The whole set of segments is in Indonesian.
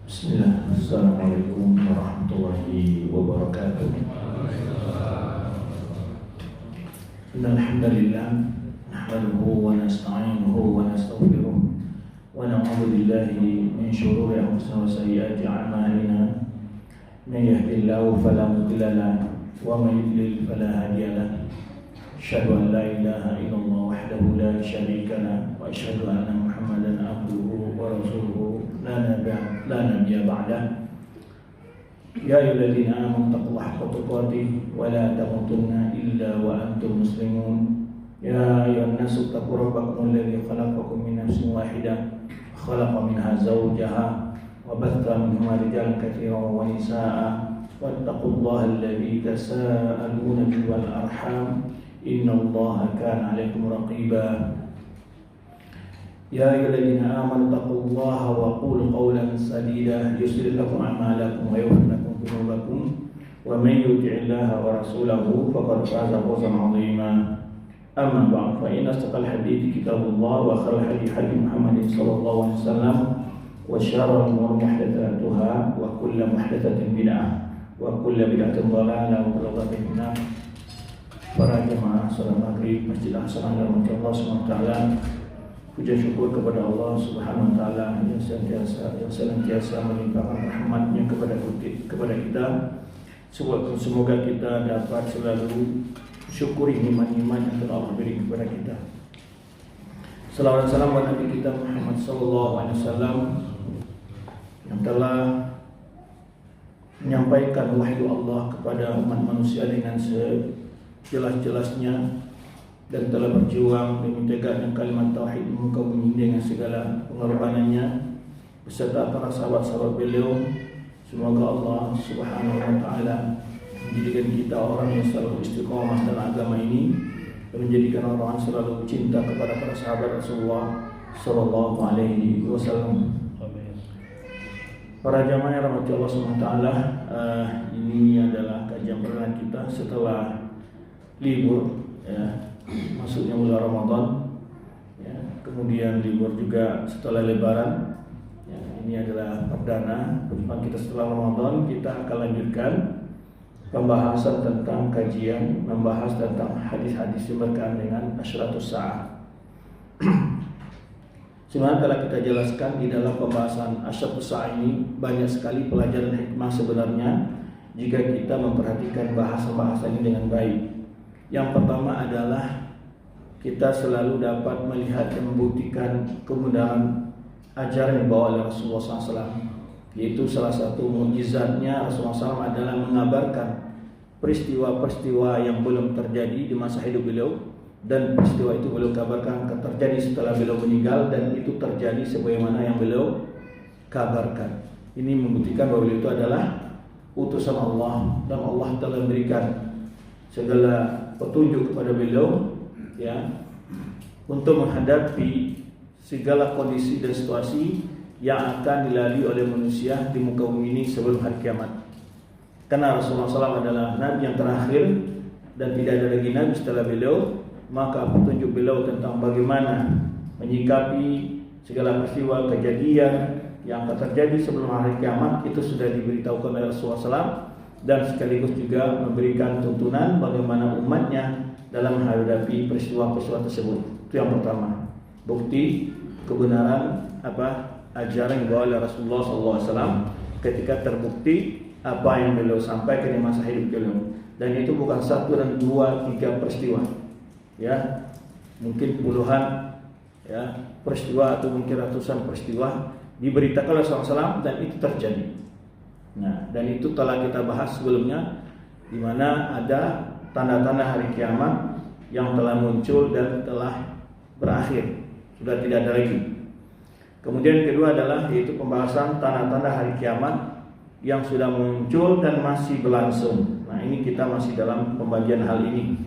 Bismillah. Assalamualaikum warahmatullahi wabarakatuh. Innal hamdalillah nahmaduhu wa nasta'inuhu wa nastaghfiruh wa na'udzu billahi min shururi anfusina wa sayyiati a'malina. Man yahdihillahu fala mudilla lahu wa man yudlil fala hadiya lahu. Asyhadu an la ilaha illallah wahdahu la syarika lahu wa asyhadu anna Muhammadan abduhu wa rasuluhu la nabiyya ba'dah. Ya ayyuhalladzina amanu taqullaha haqqa tuqatih wa la tamutunna illa wa antum muslimun. Ya ayyuhan nasu taqu rabbakum alladzi khalaqakum min nafsin wahidah wa khalaqa minha zawjaha wa batha minhuma rijalan katsiran wa nisaa'a wattaqullaha alladzi tasaaluna bihi wal arham innallaha kana 'alaikum raqiba. Ya ayyuhalladzina amanu taqullaha wa qulu qawlan sadida yuslih lakum a'malakum wa yaghfir lakum dhunubakum wa may yuti'illaha wa rasulahu faqad faza fawzan 'azima. Amma ba'd, fa inna asdaqal hadithi kitabullah wa khairal hadi hadi Muhammadin sallallahu alaihi wasallam wa syarrul umuri muhdatsatuha wa kullu muhdatsatin bid'ah wa kullu bid'atin dhalalah wa kullu dhalalah finnar. Para jemaah salat maghrib Masjid Al-Hasan Allah Subhanahu wa taala, puja syukur kepada Allah Subhanahu wa taala yang senantiasa melimpahkan rahmat-Nya kepada kita. Semoga kita dapat selalu syukuri nikmat-nikmat yang telah Allah beri kepada kita. Salawat dan salam kepada Nabi kita Muhammad sallallahu alaihi wasallam yang telah menyampaikan wahyu Allah kepada umat manusia dengan sejelas-jelasnya dan telah berjuang demi tegaknya kalimat tauhid di muka bumi dengan segala pengorbanannya beserta para sahabat-sahabat beliau. Semoga Allah Subhanahu wa taala menjadikan kita orang yang selalu istiqomah dalam agama ini dan menjadikan orang yang selalu cinta kepada para sahabat Rasulullah sallallahu alaihi wasallam. Para jamaah yang rahmati Allah Subhanahu wa taala, ini adalah kajian perdana kita setelah libur, ya, masuknya bulan Ramadan, ya, kemudian libur juga setelah Lebaran. Ya, ini adalah perdana perjumpaan kita setelah Ramadan. Kita akan lanjutkan pembahasan tentang kajian membahas tentang hadis-hadis yang berkaitan dengan asyratus sa'ah. Sebenarnya telah kita jelaskan di dalam pembahasan asyratus sa'ah ini banyak sekali pelajaran hikmah sebenarnya jika kita memperhatikan bahasa-bahasa ini dengan baik. Yang pertama adalah kita selalu dapat melihat dan membuktikan kemudahan ajaran yang dibawa oleh Rasulullah SAW, yaitu salah satu mukjizatnya Rasulullah SAW adalah mengabarkan peristiwa-peristiwa yang belum terjadi di masa hidup beliau, dan peristiwa itu beliau kabarkan akan terjadi setelah beliau meninggal, dan itu terjadi sebagaimana yang beliau kabarkan. Ini membuktikan bahwa beliau itu adalah utusan Allah dan Allah telah memberikan segala petunjuk kepada beliau, ya, untuk menghadapi segala kondisi dan situasi yang akan dilalui oleh manusia di muka bumi ini sebelum hari kiamat. Karena Rasulullah SAW adalah nabi yang terakhir dan tidak ada lagi nabi setelah beliau, maka petunjuk beliau tentang bagaimana menyikapi segala peristiwa kejadian yang akan terjadi sebelum hari kiamat itu sudah diberitahukan oleh Rasulullah SAW, dan sekaligus juga memberikan tuntunan bagaimana umatnya dalam menghadapi peristiwa-peristiwa tersebut. Itu yang pertama, bukti kebenaran ajaran yang dibawa oleh Rasulullah SAW ketika terbukti apa yang beliau sampaikan di masa hidup beliau. Dan itu bukan satu dan dua, tiga peristiwa, ya, mungkin puluhan, ya, peristiwa atau mungkin ratusan peristiwa diberitakan oleh Rasulullah SAW dan itu terjadi. Nah, dan itu telah kita bahas sebelumnya, di mana ada tanda-tanda hari kiamat yang telah muncul dan telah berakhir, sudah tidak ada lagi. Kemudian kedua adalah yaitu pembahasan tanda-tanda hari kiamat yang sudah muncul dan masih berlangsung. Nah, ini kita masih dalam pembagian hal ini,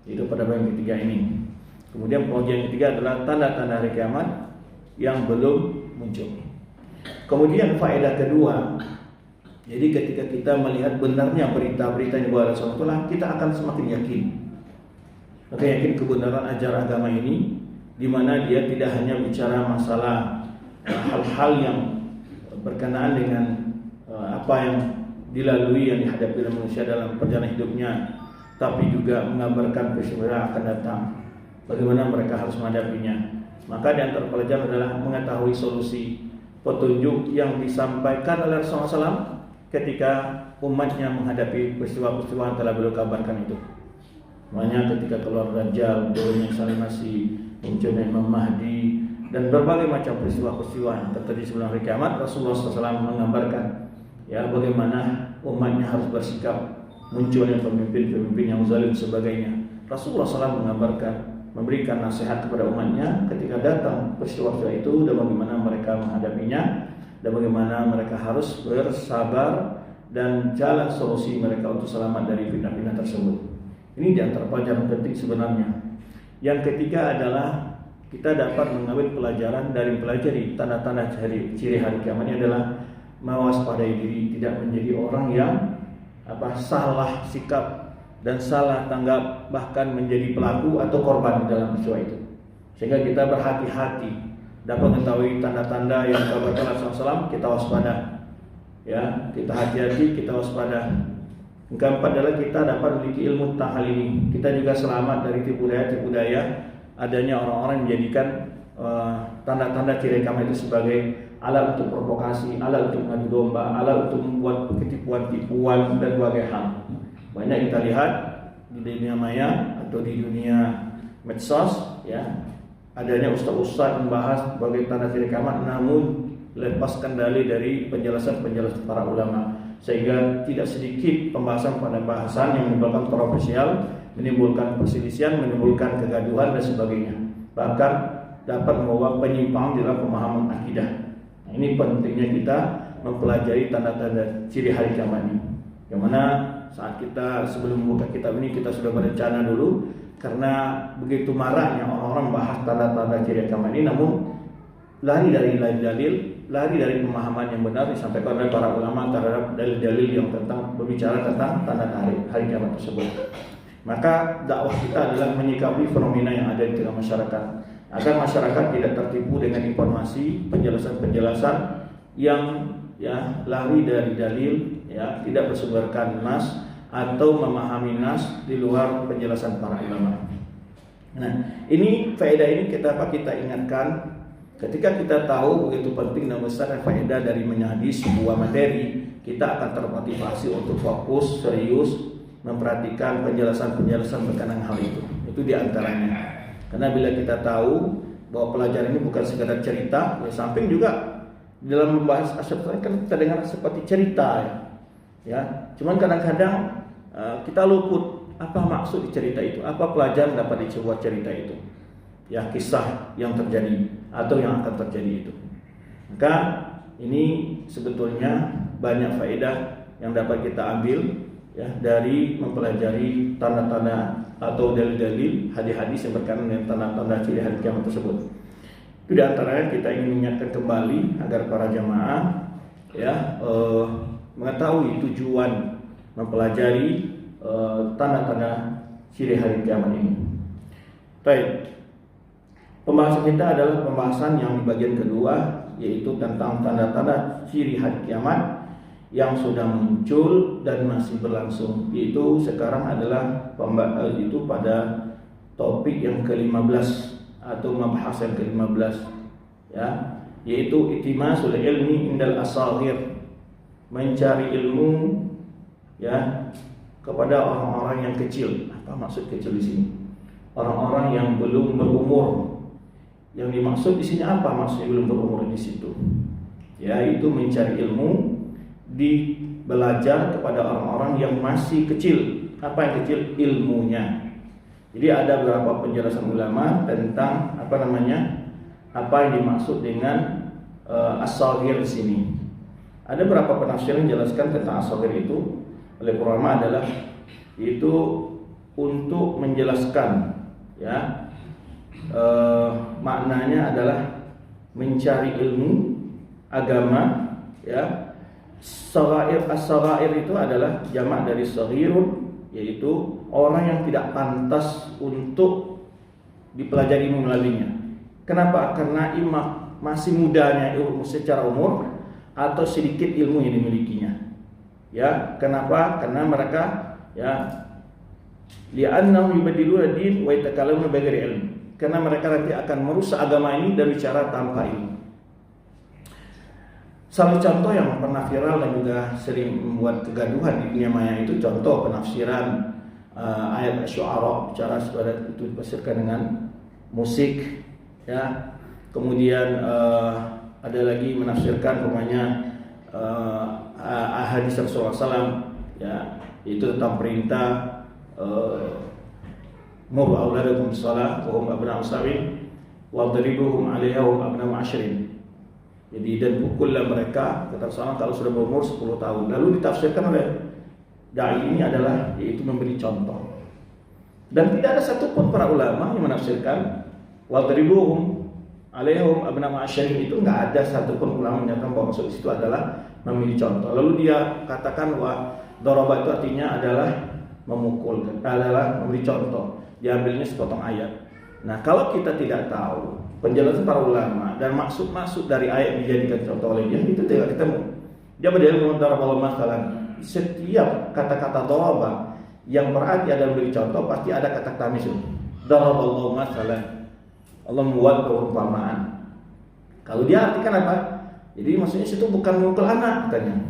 yaitu pada bagian ketiga ini. Kemudian pembagian ketiga adalah tanda-tanda hari kiamat yang belum muncul. Kemudian faedah kedua, jadi ketika kita melihat benarnya berita-berita yang dibawa oleh Rasulullah, kita akan semakin yakin. Maka yakin kebenaran ajaran agama ini, di mana dia tidak hanya bicara masalah hal-hal yang berkenaan dengan apa yang dilalui, yang dihadapi oleh manusia dalam perjalanan hidupnya, tapi juga menggambarkan peristiwa yang akan datang, bagaimana mereka harus menghadapinya. Maka di antara pelajaran adalah mengetahui solusi petunjuk yang disampaikan oleh Rasulullah SAW ketika umatnya menghadapi peristiwa-peristiwa yang telah beliau kabarkan itu. Makanya ketika keluar Dajjal, turunnya Isa Al-Masih, munculnya Imam Mahdi, dan berbagai macam peristiwa-peristiwa yang terjadi sebelum hari kiamat, Rasulullah SAW menggambarkan ya bagaimana umatnya harus bersikap, munculnya pemimpin-pemimpin yang zalim sebagainya. Rasulullah SAW menggambarkan, memberikan nasihat kepada umatnya ketika datang peristiwa itu, dan bagaimana mereka menghadapinya, dan bagaimana mereka harus bersabar dan jalan solusi mereka untuk selamat dari fitnah-fitnah tersebut. Ini di antara pelajaran penting sebenarnya. Yang ketiga adalah kita dapat mengambil pelajaran dari pelajari tanda-tanda ciri hari kiamat ini adalah mewaspadai diri, tidak menjadi orang yang salah sikap dan salah tanggap, bahkan menjadi pelaku atau korban di dalam peristiwa itu. Sehingga kita berhati-hati, dapat mengetahui tanda-tanda yang dikabarkan Rasulullah SAW, kita waspada. Ya, kita hati-hati, kita waspada. Yang keempat adalah kita dapat memiliki ilmu tentang hal ini. Kita juga selamat dari tipu daya adanya orang-orang yang menjadikan tanda-tanda ciri kiamat itu sebagai alat untuk provokasi, alat untuk mengadu domba, alat untuk membuat tipuan-tipuan dan berbagai hal. Banyak kita lihat di dunia maya atau di dunia medsos, ya, adanya ustaz-ustaz membahas sebagai tanda ciri kiamat, namun lepaskan dalil dari penjelasan-penjelasan para ulama, sehingga tidak sedikit pembahasan pada bahasan yang menimbulkan kontroversial, menimbulkan perselisihan, menimbulkan kegaduhan dan sebagainya, bahkan dapat membawa penyimpangan dalam pemahaman akidah. Nah, ini pentingnya kita mempelajari tanda-tanda ciri hari kiamat ini. Yang mana saat kita sebelum membuka kitab ini kita sudah berencana dulu, karena begitu maraknya orang-orang bahas tanda-tanda ciri kiamat ini, namun lari dari dalil, lari dari pemahaman yang benar disampaikan oleh para ulama terhadap dalil-dalil yang berbicara tentang tanda hari kiamat tersebut. Maka dakwah kita adalah menyikapi fenomena yang ada di tengah masyarakat, agar masyarakat tidak tertipu dengan informasi, penjelasan-penjelasan yang lari dari dalil, ya, tidak bersumberkan nas atau memahami nas di luar penjelasan para ulama. Nah, ini faedah ini kita ingatkan. Ketika kita tahu begitu penting dan besar faedah dari menyadari sebuah materi, kita akan termotivasi untuk fokus, serius, memperhatikan penjelasan-penjelasan berkenaan hal itu. Itu diantaranya. Karena bila kita tahu bahwa pelajaran ini bukan sekadar cerita, ya, samping juga dalam membahas asyik kan kita dengar seperti cerita, ya. Cuman kadang-kadang kita luput apa maksud di cerita itu, apa pelajaran dapat di sebuah cerita itu. Ya, kisah yang terjadi atau yang akan terjadi itu. Maka ini sebetulnya banyak faedah yang dapat kita ambil, ya, dari mempelajari tanda-tanda atau dalil-dalil hadis-hadis yang berkaitan dengan tanda-tanda ciri hari kiamat tersebut. Itu di antaranya kita ingin mengingatkan kembali agar para jamaah, ya, mengetahui tujuan mempelajari tanda-tanda ciri hari kiamat ini. Baik. Pembahasan kita adalah pembahasan yang di bagian kedua, yaitu tentang tanda-tanda ciri hari kiamat yang sudah muncul dan masih berlangsung. Itu sekarang adalah itu pada topik yang ke-15 atau mabahas yang ke-15, ya, yaitu itimasul ilmi indal asaghir, mencari ilmu, ya, kepada orang-orang yang kecil. Apa maksud kecil di sini? Orang-orang yang belum berumur. Yang dimaksud di sini apa maksudnya belum berumur di situ? Ya, itu mencari ilmu, belajar kepada orang-orang yang masih kecil. Apa yang kecil? Ilmunya. Jadi ada beberapa penjelasan ulama tentang apa yang dimaksud dengan as-saghir di sini. Ada beberapa penafsiran menjelaskan tentang as-saghir itu oleh ulama adalah itu untuk menjelaskan, ya, maknanya adalah mencari ilmu agama, ya. As-saghair itu adalah jamak dari saghirun, yaitu orang yang tidak pantas untuk dipelajari ilmu melaluinya. Kenapa? Karena masih mudanya ilmu secara umur, atau sedikit ilmu yang dimilikinya. Ya, kenapa? Karena mereka li'annahum yubaddiluna din wa yatakallamuna bighairi ilm. Karena mereka nanti akan merusak agama ini dan bicara tanpa ilmu. Salah contoh yang pernah viral dan juga sering membuat kegaduhan di dunia maya itu contoh penafsiran ayat Asy-Syu'ara, bicara sebagai itu difasirkan dengan musik, ya. Kemudian ada lagi menafsirkan namanya hadis Rasulullah SAW, ya, itu tentang perintah muru auladakum shalah wa hum abna'u sab'in wadribuhum 'alaiha wa hum abna'u 'ashrin. Jadi dan pukullah mereka kata Rasulullah kalau sudah berumur 10 tahun. Lalu ditafsirkan oleh dai ini adalah yaitu memberi contoh. Dan tidak ada satupun para ulama yang menafsirkan wadribuhum 'alaihim abna'u 'ashrin itu enggak ada satupun ulama yang menyatakan bahwa maksud itu adalah memberi contoh. Lalu dia katakan bahwa daraba itu artinya adalah memukul, adalah memberi contoh. Diambilnya sepotong ayat. Nah, kalau kita tidak tahu penjelasan para ulama dan maksud dari ayat dijadikan contoh oleh dia, itu tidak ketemu. Dia berdalil daraba masalan. Setiap kata-kata daraba yang berarti ada memberi contoh pasti ada kata tamis. Daraballahu masalan. Allah membuat perumpamaan. Kalau dia artikan apa? Jadi maksudnya situ bukan memukul anak katanya.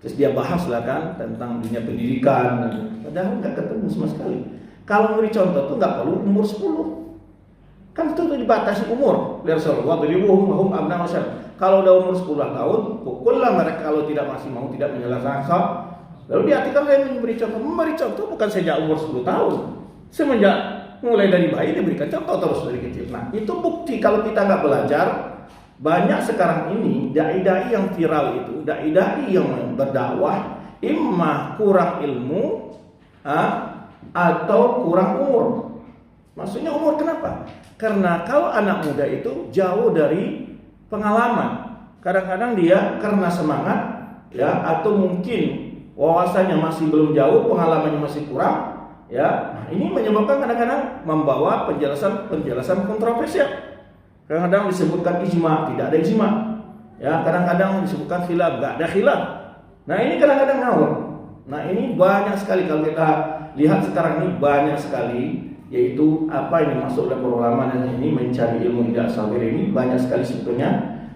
Terus dia bahas lah kan tentang dunia pendidikan. Padahal nggak ketemu sama sekali. Kalau memberi contoh tuh nggak perlu umur 10. Kan itu dibatasi umur. Lihat Rasulullah wadribuhum abna'u 'ashrin. Kalau udah umur 10 tahun, pukullah mereka kalau masih mau tidak menyelesaikan sholat. Lalu diartikan saya memberi contoh. Memberi contoh bukan sejak umur 10 tahun. Semenjak mulai dari bayi diberikan contoh terus dari kecil. Nah, itu bukti kalau kita nggak belajar. Banyak sekarang ini dai-dai yang viral itu, dai-dai yang berdakwah imma kurang ilmu atau kurang umur. Maksudnya umur kenapa? Karena kalau anak muda itu jauh dari pengalaman. Kadang-kadang dia karena semangat ya atau mungkin wawasannya masih belum jauh, pengalamannya masih kurang ya. Nah, ini menyebabkan kadang-kadang membawa penjelasan kontroversial. Kadang-kadang disebutkan ijma, tidak ada ijma. Ya, kadang-kadang disebutkan khilaf, enggak ada khilaf. Nah, ini kadang-kadang ngawur. Nah, ini banyak sekali kalau kita lihat sekarang ini banyak sekali yaitu apa yang dimaksud oleh para ulama dan ini mencari ilmu tidak sabir ini banyak sekali sebetulnya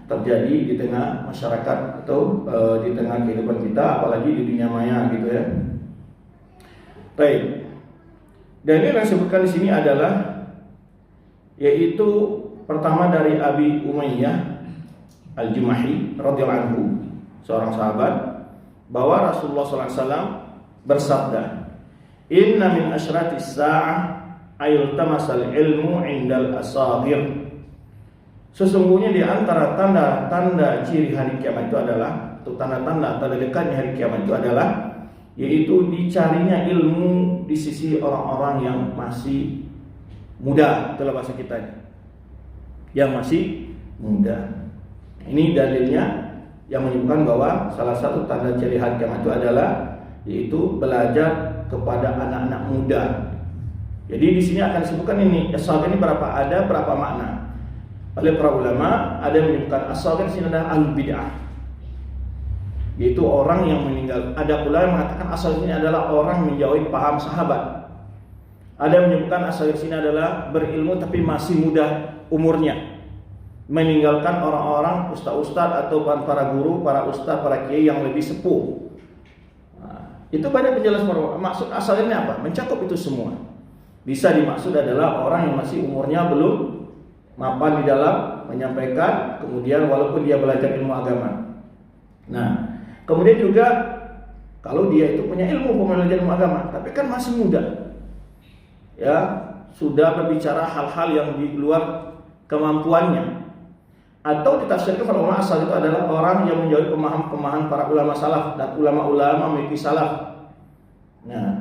terjadi di tengah masyarakat atau di tengah kehidupan kita apalagi di dunia maya gitu ya. Baik. Dan ini yang disebutkan di sini adalah yaitu pertama dari Abi Umayyah Al-Jumahi radhiyallahu anhu, seorang sahabat, bahwa Rasulullah SAW bersabda, "Inna min asyratis sa'ah ayultamasal ilmu indal asagir." Sesungguhnya di antara tanda-tanda ciri hari kiamat itu adalah, atau tanda-tanda dekatnya hari kiamat itu adalah, yaitu dicarinya ilmu di sisi orang-orang yang masih muda, itulah bahasa kita, yang masih muda. Ini dalilnya yang menyebutkan bahwa salah satu tanda ciri hari kiamat itu adalah yaitu belajar kepada anak-anak muda. Jadi di sini akan disebutkan ini asal ini berapa makna. Oleh para ulama ada yang menyebutkan asal di sini adalah al-bid'ah, yaitu orang yang meninggal. Ada pula yang mengatakan asal ini adalah orang menjauhi paham sahabat. Ada yang menyebutkan asal di sini adalah berilmu tapi masih muda umurnya, meninggalkan orang-orang ustaz-ustaz atau para guru, para ustaz, para kiai yang lebih sepuh. Nah, itu banyak penjelasan. Maksud asalnya apa? Mencakup itu semua. Bisa dimaksud adalah orang yang masih umurnya belum mapan di dalam menyampaikan, kemudian walaupun dia belajar ilmu agama. Nah, kemudian juga kalau dia itu punya ilmu belajar ilmu agama, tapi kan masih muda, ya sudah berbicara hal-hal yang di luar kemampuannya, atau ditafsirkan para ulama asal itu adalah orang yang menjauhi pemahaman para ulama salaf dan ulama-ulama memiliki salaf. Nah,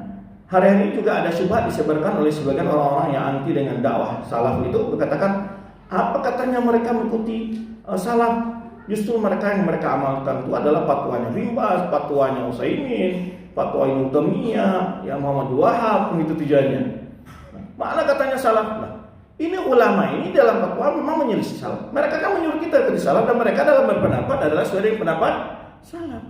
hari ini juga ada syubhat disebarkan oleh sebagian orang-orang yang anti dengan dakwah salaf itu berkatakan, apa katanya mereka mengikuti salaf? Justru mereka yang mereka amalkan itu adalah fatwanya Rimbas, fatwanya Utsaimin, fatwa Ibnu Taimiyah, yang Muhammad Wahab, itu tujuannya. Mana katanya salaf? Nah, Ini ulama ini dalam fatwa memang menyelisih salaf. Mereka kan menyuruh kita ke salaf dan mereka dalam berpendapat adalah sesuai dengan pendapat salaf.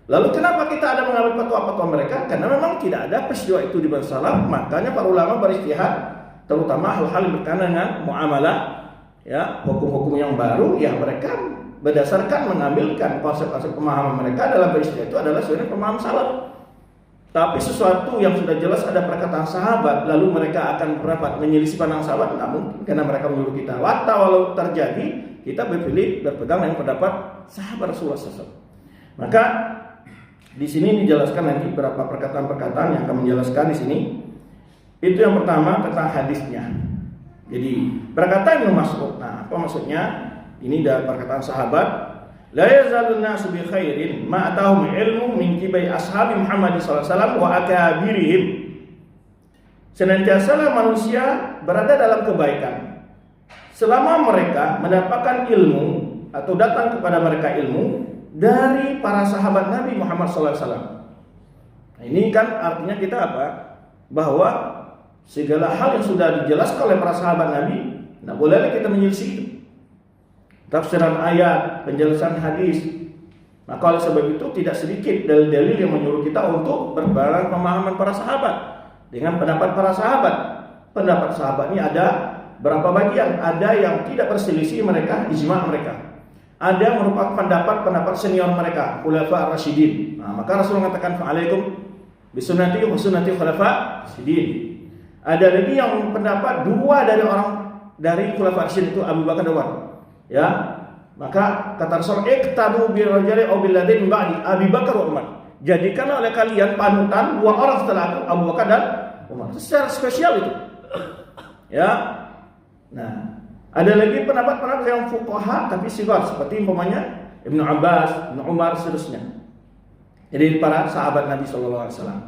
Lalu kenapa kita ada mengambil fatwa-fatwa mereka? Karena memang tidak ada peristiwa itu di masa salaf, makanya para ulama beristihad terutama hal-hal yang berkaitan dengan muamalah, ya, hukum-hukum yang baru, ya mereka berdasarkan mengambilkan konsep-konsep pemahaman mereka dalam peristiwa itu adalah sesuai dengan pemahaman salaf. Tapi sesuatu yang sudah jelas ada perkataan sahabat, lalu mereka akan berpendapat menyelisih pandangan sahabat, namun karena mereka menyuruh kita, walau terjadi, kita berpegang dengan pendapat sahabat Rasulullah SAW. Maka di sini dijelaskan nanti beberapa perkataan-perkataan yang akan menjelaskan di sini. Itu yang pertama tentang hadisnya. Jadi perkataan Ibnu Mas'ud. Nah, apa maksudnya? Ini dari perkataan sahabat. La yazalun nasu bi khairin ma atahum ilmu min kibai ashabi Muhammad sallallahu alaihi wasallam wa akabirihim. Senantiasalah manusia berada dalam kebaikan selama mereka mendapatkan ilmu atau datang kepada mereka ilmu dari para sahabat Nabi Muhammad sallallahu alaihi wasallam. Nah, ini kan artinya kita apa? Bahwa segala hal yang sudah dijelaskan oleh para sahabat Nabi, tidak boleh kita menyelisih itu. Tafsiran ayat, penjelasan hadis. Maka oleh sebab itu tidak sedikit dalil-dalil yang menyuruh kita untuk berbarang pemahaman para sahabat dengan pendapat para sahabat. Pendapat sahabat ini ada berapa bagian? Ada yang tidak berselisih mereka, ijma' mereka. Ada yang merupakan pendapat senior mereka, khulafa ar-rasyidin. Nah, maka Rasul mengatakan fa'alaikum bisunnati wa sunnati khulafa ar-rasyidin. Ada lagi yang pendapat dua dari khulafa ar-rasyidin itu Abu Bakar dan Umar. Ya, maka kata Rasul, iqtadu bi rajuli aw bil ladzi ba'di Abi Bakar wa Umar. Jadikanlah oleh kalian panutan dua orang setelah aku, Abu Bakar dan Umar. Itu secara spesial itu. Ya. Nah, ada lagi pendapat-pendapat yang fuqaha tapi sigar seperti umpamanya Ibnu Abbas, Ibnu Umar seterusnya. Jadi para sahabat Nabi sallallahu alaihi wasallam.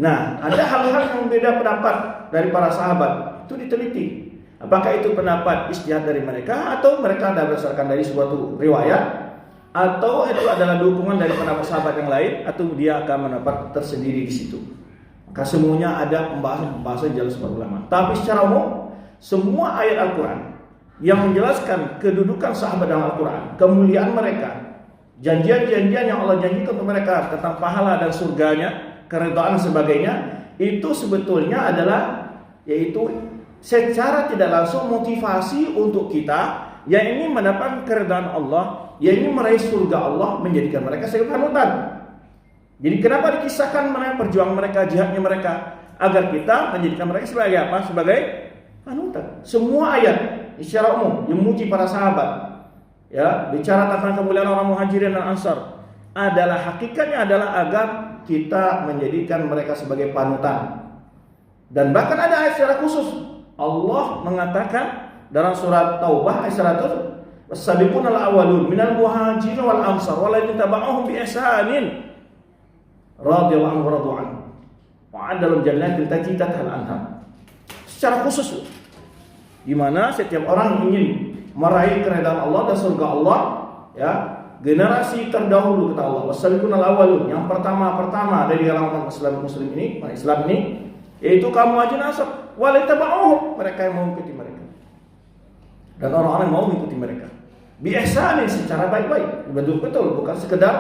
Nah, ada hal-hal yang beda pendapat dari para sahabat. Itu diteliti. Apakah itu pendapat ijtihad dari mereka atau mereka ada berdasarkan dari suatu riwayat atau itu adalah dukungan dari pendapat sahabat yang lain atau dia akan mendapat tersendiri di situ. Maka semuanya ada pembahasan jelas para ulama. Tapi secara umum semua ayat Al-Qur'an yang menjelaskan kedudukan sahabat dalam Al-Qur'an, kemuliaan mereka, janjian-janjian yang Allah janjikan untuk mereka tentang pahala dan surganya, keridhaan dan sebagainya, itu sebetulnya adalah yaitu secara tidak langsung motivasi untuk kita yang ingin mendapatkan keridhaan Allah, yang ingin meraih surga Allah, menjadikan mereka sebagai panutan. Jadi kenapa dikisahkan mereka perjuangan mereka, jihadnya mereka, agar kita menjadikan mereka sebagai apa? Sebagai panutan. Semua ayat secara umum yang memuji para sahabat, ya, bicara tentang kemuliaan orang Muhajirin dan Ansar, adalah hakikatnya adalah agar kita menjadikan mereka sebagai panutan. Dan bahkan ada ayat secara khusus Allah mengatakan dalam surat Taubah ayat 100, "Was-sabiquna al-awwalun minal muhajirin wal ansar walladzina tabauhum bi ihsanin radhiyallahu anhum wa radu anhu wa adalum jannatin tajri tahtaha al-anhar." Secara khusus di mana setiap orang ingin meraih keridhaan Allah dan surga Allah, ya, generasi terdahulu kata Allah, "Was-sabiquna al-awwalun", yang pertama dari kalangan muslim ini, Islam ini, yaitu kaum muhajirin ansar, walitabauhum, mereka yang mengikuti mereka dan orang-orang yang mau mengikuti mereka bi ihsanin, secara baik-baik, betul-betul, bukan sekedar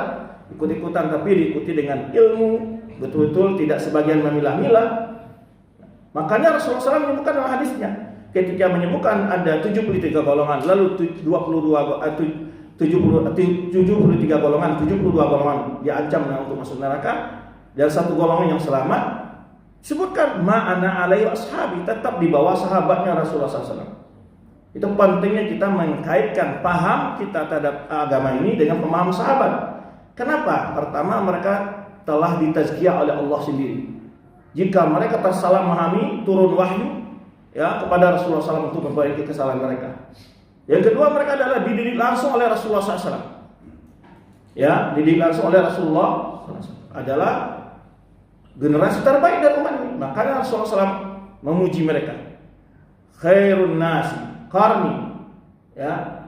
ikut-ikutan tapi diikuti dengan ilmu, betul-betul tidak sebagian memilah-milah. Makanya Rasulullah SAW menyebutkan dalam hadisnya ketika menyebutkan ada 73 golongan, lalu 73 golongan diancam untuk masuk neraka dan satu golongan yang selamat. Sebutkan ma'ana alaihi ashabi, tetap di bawah sahabatnya Rasulullah SAW. Itu pentingnya kita mengkaitkan paham kita terhadap agama ini dengan pemahaman sahabat. Kenapa? Pertama, mereka telah ditazkiyah oleh Allah sendiri. Jika mereka tersalah memahami, turun wahyu, ya, kepada Rasulullah SAW untuk memperbaiki kesalahan mereka. Yang kedua, mereka adalah dididik langsung oleh Rasulullah SAW. Ya, dididik langsung oleh Rasulullah SAW. Adalah generasi terbaik dari umat ini. Makanya Rasulullah SAW memuji mereka. Khairun nasi qarni, ya,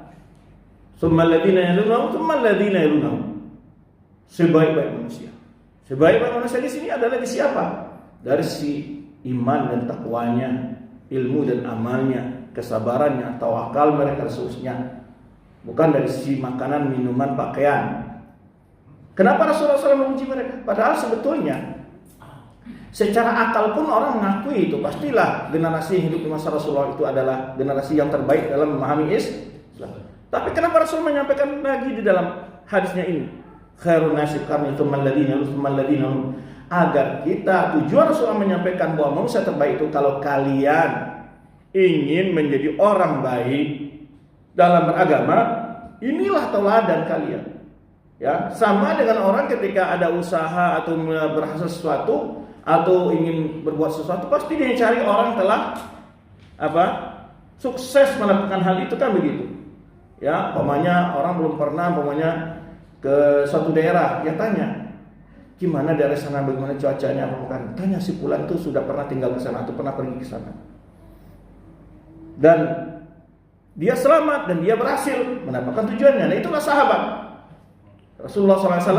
summa alladziina yalunahum, summa alladziina yalunahum. Sebaik-baik manusia. Sebaik-baik manusia di sini adalah di siapa? Dari si iman dan takwanya, ilmu dan amalnya, kesabarannya, tawakal mereka, seterusnya. Bukan dari sisi makanan, minuman, pakaian. Kenapa Rasulullah SAW memuji mereka? Padahal sebetulnya secara akal pun orang mengakui itu. Pastilah generasi yang hidup di masa Rasulullah itu adalah generasi yang terbaik dalam memahami Islam. Tapi kenapa Rasul menyampaikan lagi di dalam hadisnya ini? Khairun nasi qarni tsumma alladziina tsumma alladziina, agar kita, tujuan Rasulullah menyampaikan bahwa manusia terbaik itu kalau kalian ingin menjadi orang baik dalam beragama, inilah tauladan kalian. Ya, sama dengan orang ketika ada usaha atau berhasil sesuatu atau ingin berbuat sesuatu, pasti dia cari orang telah sukses melakukan hal itu, kan begitu. Ya, umpamanya orang belum pernah ke suatu daerah, ya tanya gimana daerah sana, bagaimana cuacanya, bukan tanya si fulan itu sudah pernah tinggal ke sana atau pernah pergi ke sana, dan dia selamat dan dia berhasil mendapatkan tujuannya. Nah, itulah sahabat Rasulullah SAW,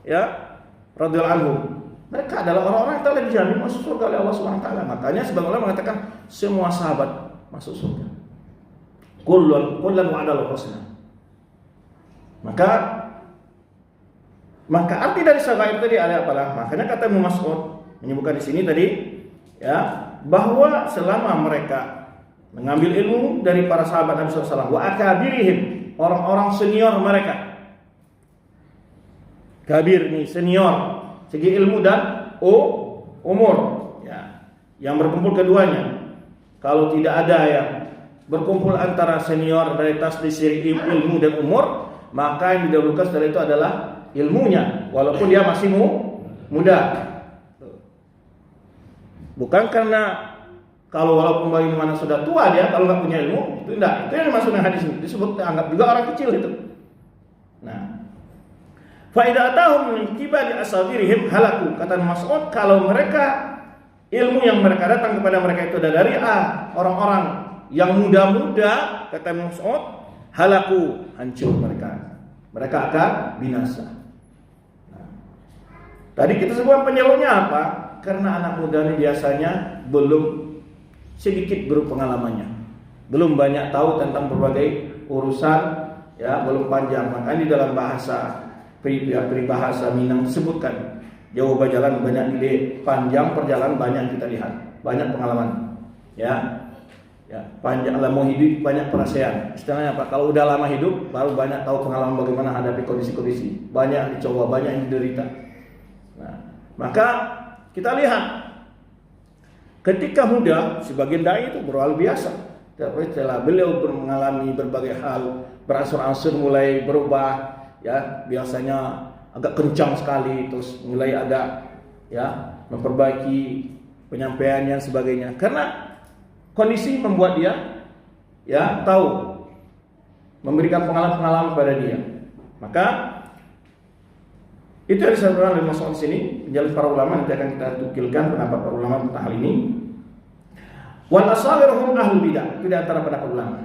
ya, radhiyallahu anhu. Mereka adalah orang-orang yang telah dijamin masuk surga oleh Allah SWT. Makanya sebagian ulama mengatakan semua sahabat masuk surga. Kullan wa'adal husna. Maka arti dari sahabat tadi ada apa? Makanya kata Ibnu Mas'ud menyebutkan di sini tadi, ya, bahwa selama mereka mengambil ilmu dari para sahabat Nabi SAW, wa akabirihim, orang-orang senior mereka. Kabir nih senior segi ilmu dan umur, ya, yang berkumpul keduanya. Kalau tidak ada yang berkumpul antara senior dari sisi ilmu dan umur, maka yang didahulukan setelah itu adalah ilmunya, walaupun dia masih muda. Bukan karena kalau walaupun bagaimana sudah tua dia, kalau nggak punya ilmu, itu tidak. Itu yang dimaksudkan hadis ini, disebut anggap juga orang kecil itu. Nah, fa idza atahum min qibali asagirihim halaku. Kata Mas'ud, kalau mereka, ilmu yang mereka datang kepada mereka itu dari orang-orang yang muda-muda, kata Mas'ud, halaku, hancur mereka. Mereka akan binasa. Nah, tadi kita sebutkan penyebabnya apa? Karena anak muda ini biasanya belum sedikit berpengalamannya, belum banyak tahu tentang berbagai urusan, ya, belum panjang. Makanya di dalam peribahasa Minang disebutkan, jauh berjalan banyak ide, panjang perjalanan banyak kita lihat, banyak pengalaman, ya, panjang lama hidup banyak perasaan. Istilahnya apa? Kalau udah lama hidup baru banyak tahu pengalaman bagaimana hadapi kondisi-kondisi, banyak dicoba, banyak yang diderita. Nah, maka kita lihat ketika muda, sebagian dai itu luar biasa. Tapi setelah beliau mengalami berbagai hal, beransur-ansur mulai berubah, ya, biasanya agak kencang sekali, terus mulai agak, ya, memperbaiki penyampaiannya dan sebagainya. Karena kondisi membuat dia, ya, tahu, memberikan pengalaman-pengalaman pada dia. Maka itu yang disampaikan oleh Mas'ud di sini, penjelasan para ulama. Nanti akan kita tukilkan pendapat para ulama tentang hal ini. Wal asaghiruhum ahlul bidah, itu di antara pendapat ulama.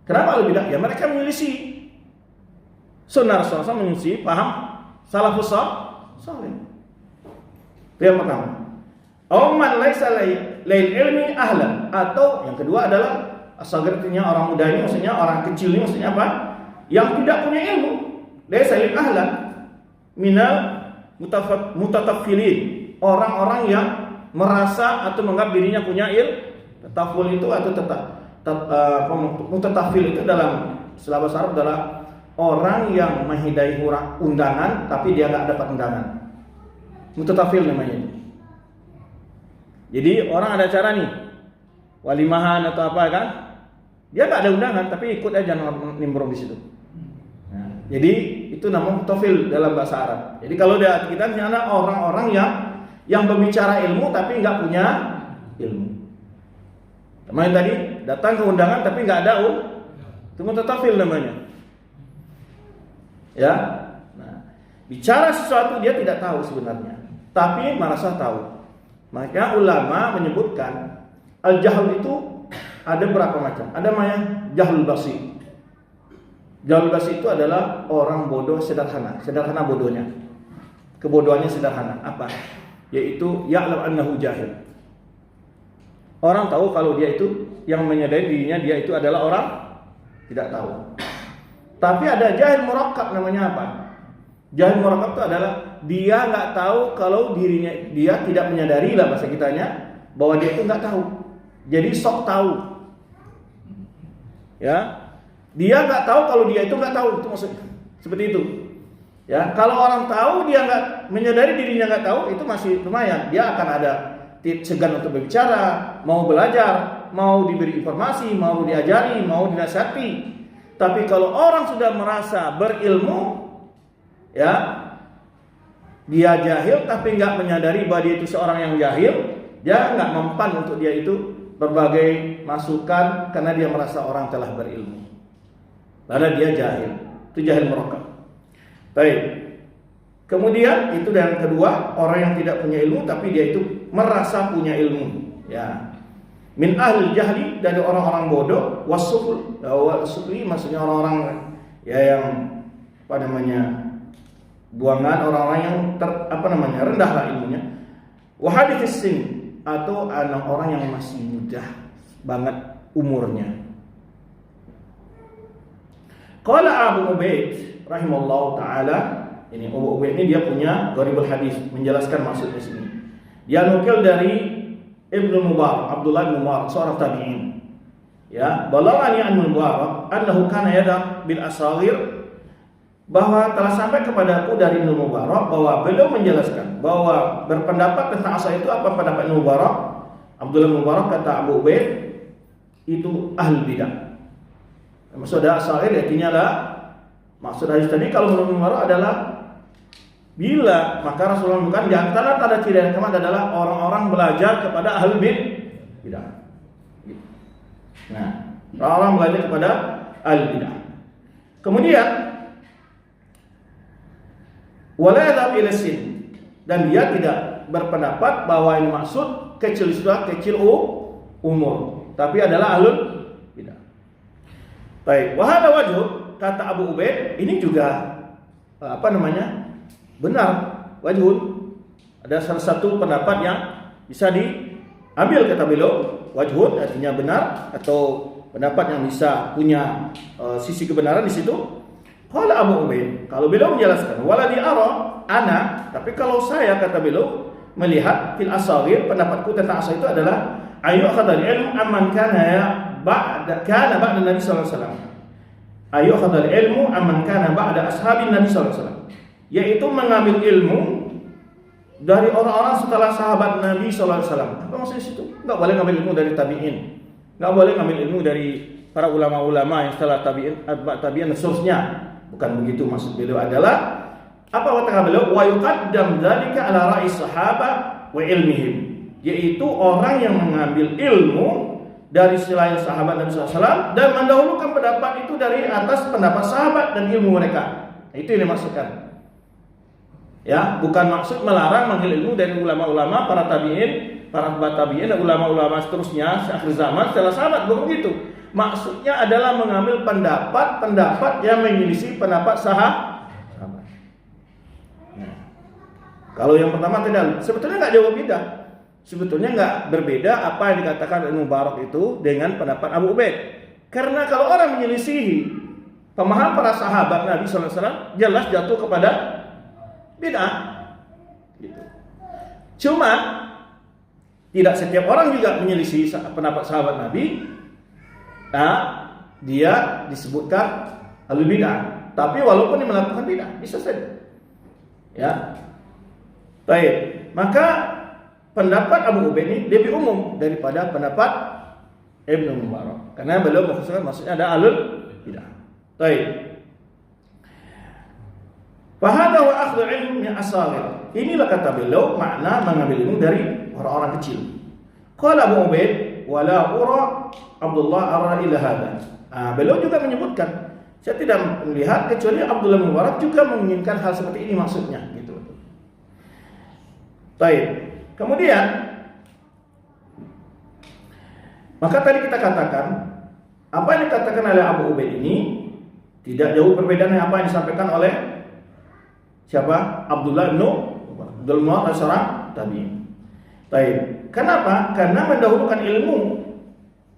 Kenapa ahlul bidah? Ya, mereka menyelisih sunnah Rasulullah, menyelisih paham salafus saleh. Itu yang pertama. Man laisa lail ilmi ahlan, atau yang kedua adalah asagir, artinya orang muda ini, maksudnya orang kecil ini, maksudnya apa? Yang tidak punya ilmu. Laisa lil ahlan minal mutataffilin, orang-orang yang merasa atau menganggap dirinya punya ilmu. Tataful itu atau mutatafil itu dalam istilah bahasa Arab adalah orang yang menghidai undangan tapi dia nggak dapat undangan. Mutatafil namanya. Jadi orang ada acara nih, walimahan atau apa kan, dia nggak ada undangan tapi ikut aja nimbrung di situ. Nah, jadi itu namanya mutatafil dalam bahasa Arab. Jadi kalau kita ada orang-orang yang berbicara ilmu tapi nggak punya ilmu. Kemarin tadi datang ke undangan tapi nggak ada itu mutatafil namanya. Ya, nah, bicara sesuatu dia tidak tahu sebenarnya, tapi merasa tahu. Maka ulama menyebutkan al-jahl itu ada berapa macam. Ada namanya jahlul basit. Jahlul basit itu adalah orang bodoh sederhana bodohnya. Kebodohannya sederhana. Apa? Yaitu ya'lam annahu jahil. Orang tahu kalau dia itu yang menyadari dirinya dia itu adalah orang tidak tahu. Tapi ada jahil murakkab, namanya apa? Jahil murakkab itu adalah dia nggak tahu kalau dirinya, dia tidak menyadari lah bahasa kitanya, bahwa dia itu nggak tahu. Jadi sok tahu. Ya, dia nggak tahu kalau dia itu nggak tahu, itu maksudnya seperti itu. Ya, kalau orang tahu dia nggak menyadari dirinya nggak tahu, itu masih lumayan. Dia akan ada segan untuk berbicara, mau belajar, mau diberi informasi, mau diajari, mau dinasihati. Tapi kalau orang sudah merasa berilmu, ya, dia jahil tapi nggak menyadari bahwa dia itu seorang yang jahil, dia nggak mempan untuk dia itu berbagai masukan karena dia merasa orang telah berilmu. Karena dia jahil, itu jahil murakkab. Baik. Kemudian itu yang kedua, orang yang tidak punya ilmu tapi dia itu merasa punya ilmu. Ya. Min ahli jahli, dari orang-orang bodoh, wasufli maksudnya orang-orang ya yang apa namanya buangan, orang-orang yang rendahlah ilmunya. Wahadithis sin, atau orang yang masih muda banget umurnya. Qala Abu Ubaid rahimallahu taala, ini Abu Ubaid ini dia punya gharibul hadis, menjelaskan maksudnya sini. Dia nukil dari Ibnu Mubarak, Abdullah bin Mubarak, seorang tabi'in. Ya, balagani an Mubarak annahu kana yada bil asagir, bahwa telah sampai kepadaku dari Ibnu Mubarak bahwa beliau menjelaskan bahwa berpendapat tentang asal itu apa pendapat Ibnu Mubarak. Abdullah bin Mubarak kata Abu Ubaid itu ahli bidah. Maksud ada asagir artinya adalah maksud hadis tadi kalau menurut Ibnu Mubarak adalah bila, maka Rasulullah bukan di antara tanda ciri yang keempat adalah orang-orang belajar kepada ahli bidah. Nah, orang-orang belajar kepada ahli bidah. Kemudian wala yadhab ila sin, dan dia tidak berpendapat bahwa yang maksud kecil sudah kecil umur, tapi adalah ahlul bidah. Baik, wa hada wajh, kata Abu Ubaid, ini juga benar, wajhun. Ada salah satu pendapat yang bisa diambil, kata beliau, wajhun artinya benar atau pendapat yang bisa punya sisi kebenaran di situ. Qala Abu Ubaid, kalau beliau menjelaskan waladi ara ana, tapi kalau saya, kata beliau, melihat fil asagir, pendapatku tentang asal itu adalah ayu khadal ilmu amman kana ba'da Nabi sallallahu alaihi wasallam. Ayu khadal ilmu amman kana ba'da ashabin Nabi sallallahu alaihi wasallam, yaitu mengambil ilmu dari orang-orang setelah sahabat Nabi sallallahu alaihi wasallam. Apa maksudnya situ? Enggak boleh ngambil ilmu dari tabi'in. Enggak boleh ngambil ilmu dari para ulama-ulama yang setelah tabi'in, atba' tabi'in dan seterusnya. Bukan begitu maksud beliau. Adalah apa kata beliau? Wa yuqaddam dzalika ala ra'i sahabat wa ilmihim, yaitu orang yang mengambil ilmu dari selain sahabat Nabi sallallahu alaihi wasallam dan mendahulukan pendapat itu dari atas pendapat sahabat dan ilmu mereka. Itu yang dimaksudkan. Ya, bukan maksud melarang mengambil ilmu dari ulama-ulama, para tabi'in, para tabi'in dan ulama-ulama seterusnya akhir zaman setelah sahabat, bukan begitu. Maksudnya adalah mengambil pendapat yang menyelisih pendapat sahabat. Nah, kalau yang pertama tidak, sebetulnya nggak jauh beda. Sebetulnya nggak berbeda apa yang dikatakan Ibnu Mubarak itu dengan pendapat Abu Ubaid. Karena kalau orang menyelisihi pemahaman para sahabat Nabi sallallahu alaihi wasallam, jelas jatuh kepada bid'ah. Gitu. Cuma tidak setiap orang juga menyelisih pendapat sahabat Nabi. Nah, dia disebutkan ahli bid'ah. Tapi walaupun dia melakukan bid'ah, bisa saja. Ya. Baik. Maka pendapat Abu Ubaid ini lebih umum daripada pendapat Ibnu Mubarak. Karena beliau mengkhususkan maksudnya ada ahli bid'ah. Baik. Fahada wa akhdhu ilmu min asagir. Inilah kata beliau makna mengambil ilmu dari orang-orang kecil. Qala Abu Ubaid wala ura Abdullah ara ila hada. Beliau juga menyebutkan, saya tidak melihat kecuali Abdullah bin Mubarak juga menginginkan hal seperti ini maksudnya, gitu. Baik. Kemudian maka tadi kita katakan apa yang dikatakan oleh Abu Ubaid ini tidak jauh perbedaan dengan apa yang disampaikan oleh siapa? Abdullah bin Mubarak, seorang tabi'in. Baik. Kenapa? Karena mendahulukan ilmu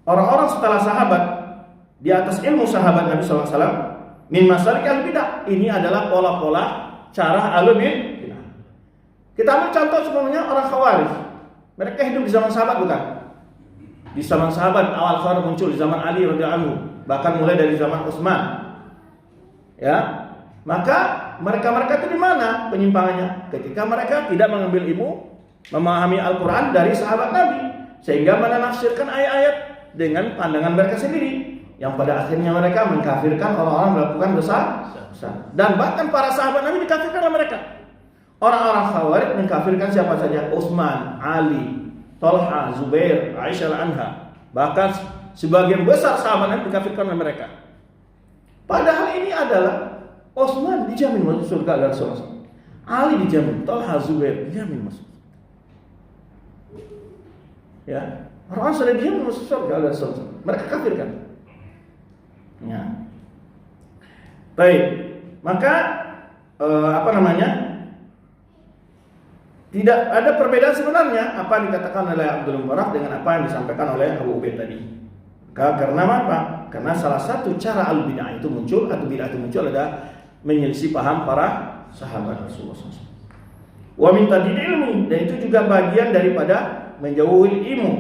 orang-orang setelah sahabat di atas ilmu sahabat Nabi SAW min masalik al-bidah. Ini adalah pola-pola cara ahlul bidah. Kita ambil contoh sebenarnya orang Khawarij. Mereka hidup di zaman sahabat bukan? Di zaman sahabat awal Khawarij muncul di zaman Ali radhiyallahu anhu, bahkan mulai dari zaman Utsman. Ya. Maka mereka itu di mana penyimpangannya? Ketika mereka tidak mengambil ilmu, memahami Al-Quran dari sahabat Nabi, sehingga menafsirkan ayat-ayat dengan pandangan mereka sendiri, yang pada akhirnya mereka mengkafirkan orang-orang melakukan dosa besar. Dan bahkan para sahabat Nabi dikafirkan oleh mereka. Orang-orang Khawarij mengkafirkan siapa saja? Utsman, Ali, Thalha, Zubair, Aisyah anha. Bahkan sebagian besar sahabat Nabi dikafirkan oleh mereka. Padahal ini adalah Utsman dijamin masuk surga oleh Rasulullah. Ali dijamin, Thalha, Zubair dijamin masuk. Ya, orang sudah dijamin masuk surga oleh Rasulullah. Mereka kafirkan. Ya. Baik, maka tidak ada perbedaan sebenarnya apa yang dikatakan oleh Abdul Mubarak dengan apa yang disampaikan oleh Abu Ubaid tadi. Karena apa? Karena salah satu cara al-bid'ah itu muncul atau bid'ah itu muncul adalah menyelisih paham para sahabat Rasulullah SAW. Wa min tadid ilmi, dan itu juga bagian daripada menjauhi ilmu.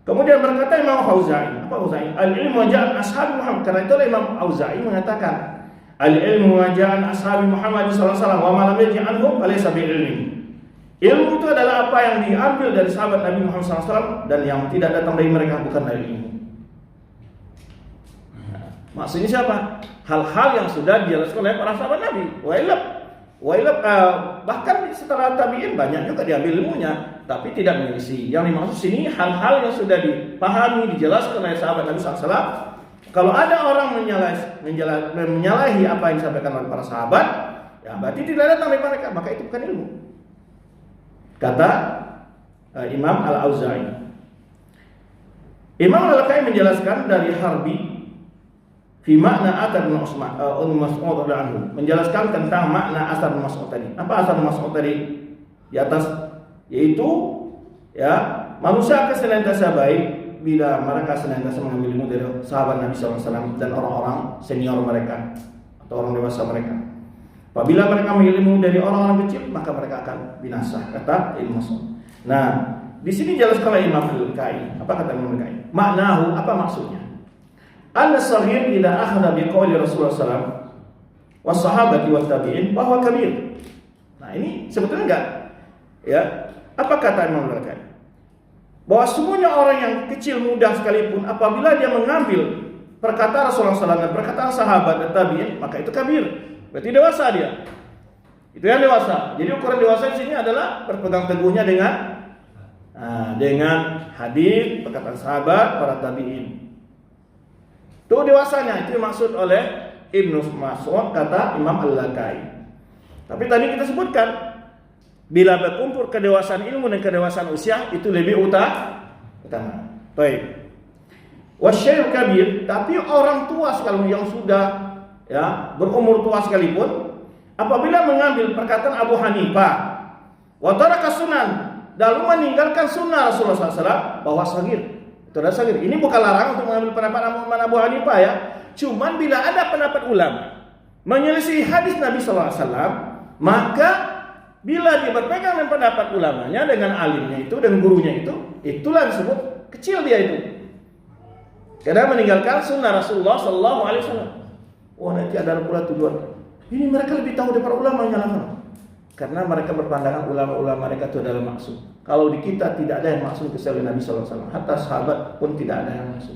Kemudian berkata Imam Auza'i, apa Auza'i? Al-ilmu waja'an ashabi Muhammad. Karena itu Imam Auza'i mengatakan, al-ilmu waja'an ashabi Muhammad sallallahu alaihi wasallam wa ma lam yaj'alhum falaysa bi ilmi. Ilmu itu adalah apa yang diambil dari sahabat Nabi Muhammad SAW dan yang tidak datang dari mereka bukan dari ilmu. Maksudnya siapa? Hal-hal yang sudah dijelaskan oleh para sahabat Nabi. Wailab bahkan setelah tabi'in banyak juga diambil ilmunya, tapi tidak menyelisih. Yang dimaksud sini hal-hal yang sudah dipahami, dijelaskan oleh sahabat Nabi SAW. Kalau ada orang menyalahi apa yang disampaikan oleh para sahabat, ya berarti tidak datang dari mereka, maka itu bukan ilmu. Kata Imam Al-Auza'i. Imam Al-Qayyim menjelaskan dari Harbi fi makna athar bin Mas'ud radhiyallahu, menjelaskan tentang makna asar bin Mas'ud tadi. Apa asar bin Mas'ud tadi? Di atas, yaitu ya, manusia akan senantiasa baik bila mereka senantiasa mengambil ilmu dari sahabat Nabi SAW dan orang-orang senior mereka atau orang dewasa mereka. Apabila mereka mengambil ilmu dari orang-orang kecil, maka mereka akan binasa, kata Ibnu Mas'ud. Nah, di sini jelaskan oleh Imam Al-Qayyim. Apa kata Imam Al-Qayyim? Maknahu, apa maksudnya? An-saghir idza akhadha bi qouli Rasulullah SAW was sahabati wat tabi'in bahwa kabir. Nah, ini sebetulnya enggak ya. Apa kata Imam Al-Qayyim? Bahwa semuanya orang yang kecil muda sekalipun apabila dia mengambil perkataan Rasulullah SAW dan perkataan sahabat dan tabi'in, maka itu kabir. Berarti dewasa dia. Itu yang dewasa. Jadi ukuran dewasa di sini adalah berpegang teguhnya dengan hadis, perkataan sahabat, para tabi'in. Itu dewasanya, itu dimaksud oleh Ibnu Mas'ud, kata Imam Al-Qayyim. Tapi tadi kita sebutkan, bila berkumpul kedewasaan ilmu dan kedewasaan usia, itu lebih utama. Baik. Wasyai'ul kabir, tapi orang tua sekalipun yang sudah ya berumur tua sekalipun, apabila mengambil perkataan Abu Hanifah, wa taraka sunan, lalu meninggalkan sunnah Rasulullah SAW, bahwa sagir. Itu adalah sagir. Ini bukan larangan untuk mengambil pendapat Abu Hanifah ya. Cuman bila ada pendapat ulama menyelisih hadis Nabi SAW, maka bila dia berpegang dengan pendapat ulamanya, dengan alimnya itu, dengan gurunya itu, itulah disebut kecil dia itu. Karena meninggalkan sunnah Rasulullah SAW. Oh, nanti ada pula tujuan. Ini mereka lebih tahu daripada ulama yang lain. Karena mereka berpandangan ulama-ulama mereka itu adalah maksum. Kalau di kita tidak ada yang maksum kecuali Nabi SAW. Hatta sahabat pun tidak ada yang maksum.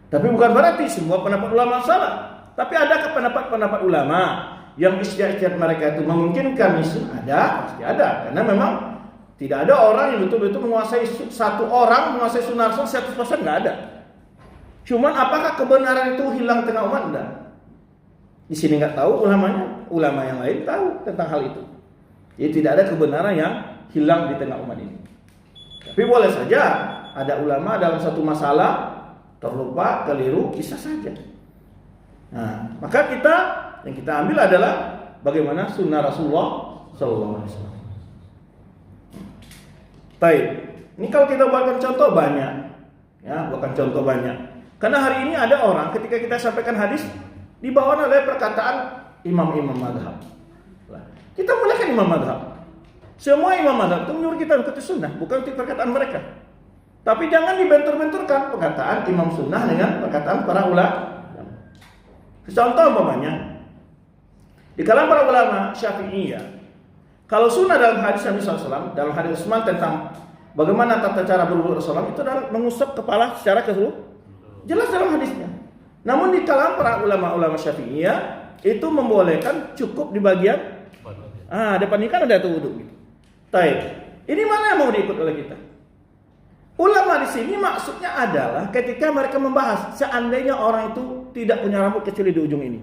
Tapi bukan berarti semua pendapat ulama salah. Tapi ada pendapat-pendapat ulama yang ijtihad mereka itu memungkinkan itu ada, pasti ada. Karena memang tidak ada orang yang betul-betul menguasai satu orang menguasai sunnah Rasul 100%, nggak ada. Cuman apakah kebenaran itu hilang tengah umat? Enggak. Di sini nggak tahu ulamanya, ulama yang lain tahu tentang hal itu. Jadi tidak ada kebenaran yang hilang di tengah umat ini. Tapi boleh saja ada ulama dalam satu masalah terlupa, keliru, bisa saja. Nah, maka yang kita ambil adalah bagaimana sunnah Rasulullah SAW. Baik. Ini kalau kita buatkan contoh banyak, ya, bukan contoh banyak. Karena hari ini ada orang ketika kita sampaikan hadis dibawa oleh perkataan imam-imam mazhab. Kita muliakan imam mazhab. Semua imam mazhab itu menyuruh kita ikuti sunnah, bukan ikuti perkataan mereka. Tapi jangan dibentur-benturkan perkataan imam sunnah dengan perkataan para ulama. Contoh umpamanya, di kalangan para ulama Syafi'iyah, kalau sunnah dalam hadis Nabi SAW, dalam hadis Utsman tentang bagaimana tata cara berwudu Rasulullah, itu adalah mengusap kepala secara keseluruhan. Jelas dalam hadisnya. Namun di kalangan para ulama-ulama Syafi'iyah itu membolehkan cukup di bagian depan ini kan ada tuh wudu gitu. Baik. Ini mana yang mau diikut oleh kita? Ulama di sini maksudnya adalah ketika mereka membahas seandainya orang itu tidak punya rambut kecuali di ujung ini.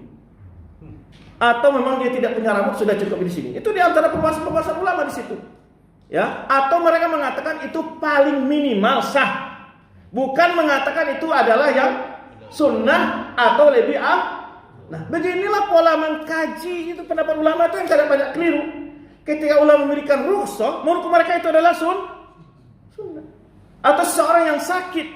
Atau memang dia tidak punya rambut sudah cukup di sini. Itu di antara pembahasan ulama di situ. Ya, atau mereka mengatakan itu paling minimal sah. Bukan mengatakan itu adalah yang sunnah atau lebih Nah, beginilah pola mengkaji itu pendapat ulama itu yang kadang banyak keliru. Ketika ulama memberikan rukhsah, menurut mereka itu adalah sunnah. Atau seseorang yang sakit.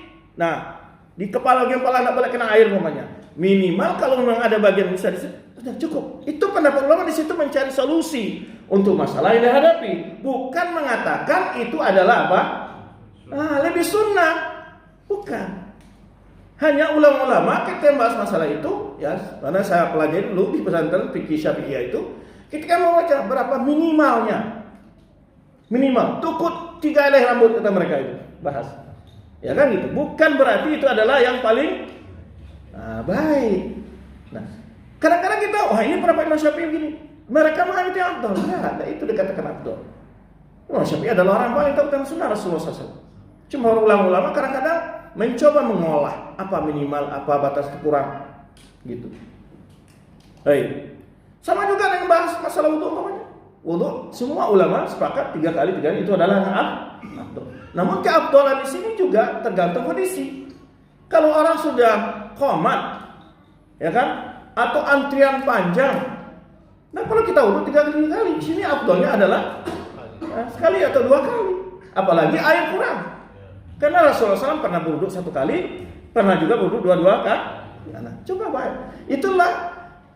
Nah, di bagian kepala tidak boleh kena air umpamanya. Minimal kalau memang ada bagian bisa di situ, sudah cukup. Itu pendapat ulama di situ mencari solusi untuk masalah yang dihadapi, bukan mengatakan itu adalah apa? Lebih sunnah. Bukan. Hanya ulama-ulama ketika membahas masalah itu, ya, karena saya pelajari dulu di pesantren fikih Syafi'iyah itu, ketika membaca berapa minimalnya. Minimal cukup 3 helai rambut kata mereka itu bahas. Ya kan gitu. Bukan berarti itu adalah yang paling baik. Nah, kadang-kadang kita, ini pendapat Imam Syafi'i begini. Mereka mengambil itu afdal. Nah, itu dikatakan afdal. Imam Syafi'i adalah orang paling tahu tentang sunnah Rasulullah SAW. Cuma ulama-ulama kadang-kadang mencoba mengolah apa minimal, apa batas kurang gitu. Baik. Sama juga dengan bahas masalah wudu umpamanya. Wudu semua ulama sepakat 3 kali itu adalah afdal. Namun keafdalan di sini juga tergantung kondisi. Kalau orang sudah qomat, ya kan? Atau antrian panjang. Nah, kalau kita wudu 3 kali, di sini afdalnya adalah sekali atau 2 kali. Apalagi air kurang. Karena Rasulullah SAW pernah berwudu 1 kali, pernah juga berwudu 2 kali. Nah, coba baik. Itulah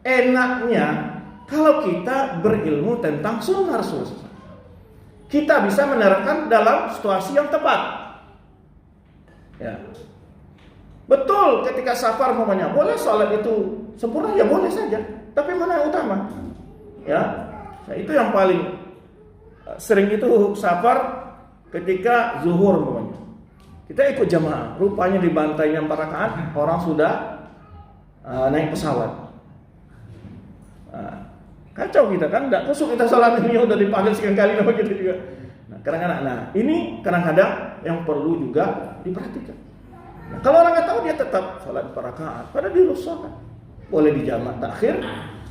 enaknya kalau kita berilmu tentang sunnah Rasulullah SAW. Kita bisa menerapkan dalam situasi yang tepat. Ya. Betul ketika safar umpamanya boleh sholat itu sempurna, ya boleh saja. Tapi mana yang utama? Ya. Nah, itu yang paling sering itu safar ketika zuhur umpamanya. Kita ikut jamaah, rupanya di bantainya 4 rakaat orang sudah naik pesawat. Kacau kita kan, tidak kusuk kita sholat ini udah dipanggil sekian kali gitu juga. Nah, kadang-kadang, ini kadang-kadang yang perlu juga diperhatikan. Nah, kalau orang nggak tahu dia tetap sholat 4 rakaat, pada dirusakan. Boleh di jamak takhir,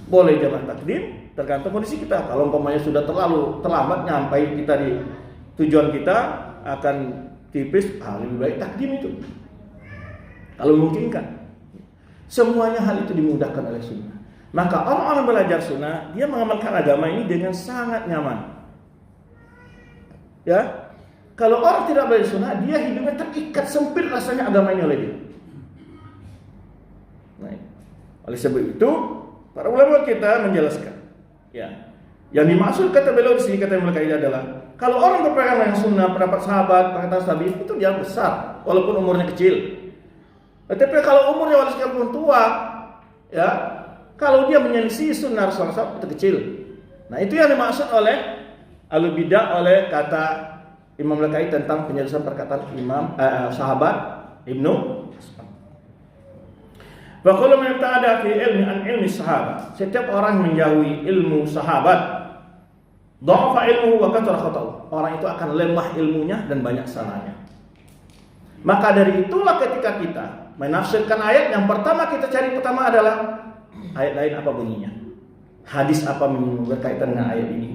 boleh jamak takdim, tergantung kondisi kita. Kalau umpamanya sudah terlalu terlambat nyampai kita di tujuan kita akan tipis, lebih baik takdim itu. Kalau memungkinkan. Semuanya hal itu dimudahkan oleh sunnah. Maka orang-orang belajar sunnah, dia mengamalkan agama ini dengan sangat nyaman. Ya, kalau orang tidak belajar sunnah, dia hidupnya terikat sempit rasanya agama ini oleh dia. Nah, oleh sebab itu, para ulama kita menjelaskan, ya, yang dimaksud kata beliau di sini kata mereka ini adalah kalau orang berpegang dengan sunnah, pendapat sahabat, perkataan tabi'in itu dia besar, walaupun umurnya kecil. Tetapi kalau umurnya walaupun tua, ya, kalau dia menyelisih sunnah Rasulullah itu kecil. Nah, itu yang dimaksud oleh Ahlul Bidah oleh kata Imam Lakai tentang penjelasan perkataan sahabat Ibnu. Wa kullu man ibta'ada fi ilmi an ilmi sahabat. Setiap orang menjauhi ilmu sahabat, dha'fa ilmuhu wa kathara khata'uhu. Orang itu akan lemah ilmunya dan banyak salahnya. Maka dari itulah ketika kita menafsirkan ayat, yang pertama kita cari adalah ayat lain apa bunyinya. Hadis apa berkaitan dengan ayat ini.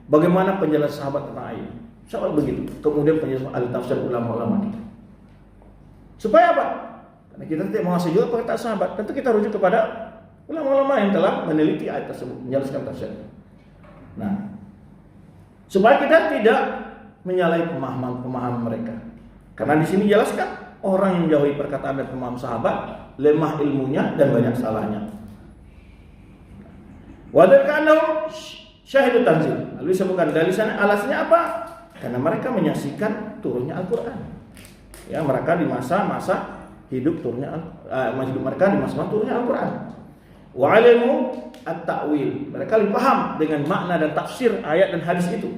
Bagaimana penjelasan sahabat tentang ayat ini. Sahabat begitu. Kemudian penjelasan ahli tafsir ulama-ulama kita. Supaya apa? Karena kita tidak menguasai juga perkataan sahabat. Tentu kita rujuk kepada ulama-ulama yang telah meneliti ayat tersebut, menjelaskan tafsir. Nah, supaya kita tidak menyalahi pemahaman mereka. Karena di sini jelaskan orang yang menjauhi perkataan dan pemahaman sahabat lemah ilmunya dan banyak salahnya. Wadakanu syahidu tanzil. Lalu disebutkan dari sana alasannya apa? Karena mereka menyaksikan turunnya Al-Quran. Ya, mereka di masa-masa hidup mereka di masa turunnya Al-Quran. Wa alimu at-ta'wil. Mereka lebih paham dengan makna dan tafsir ayat dan hadis itu.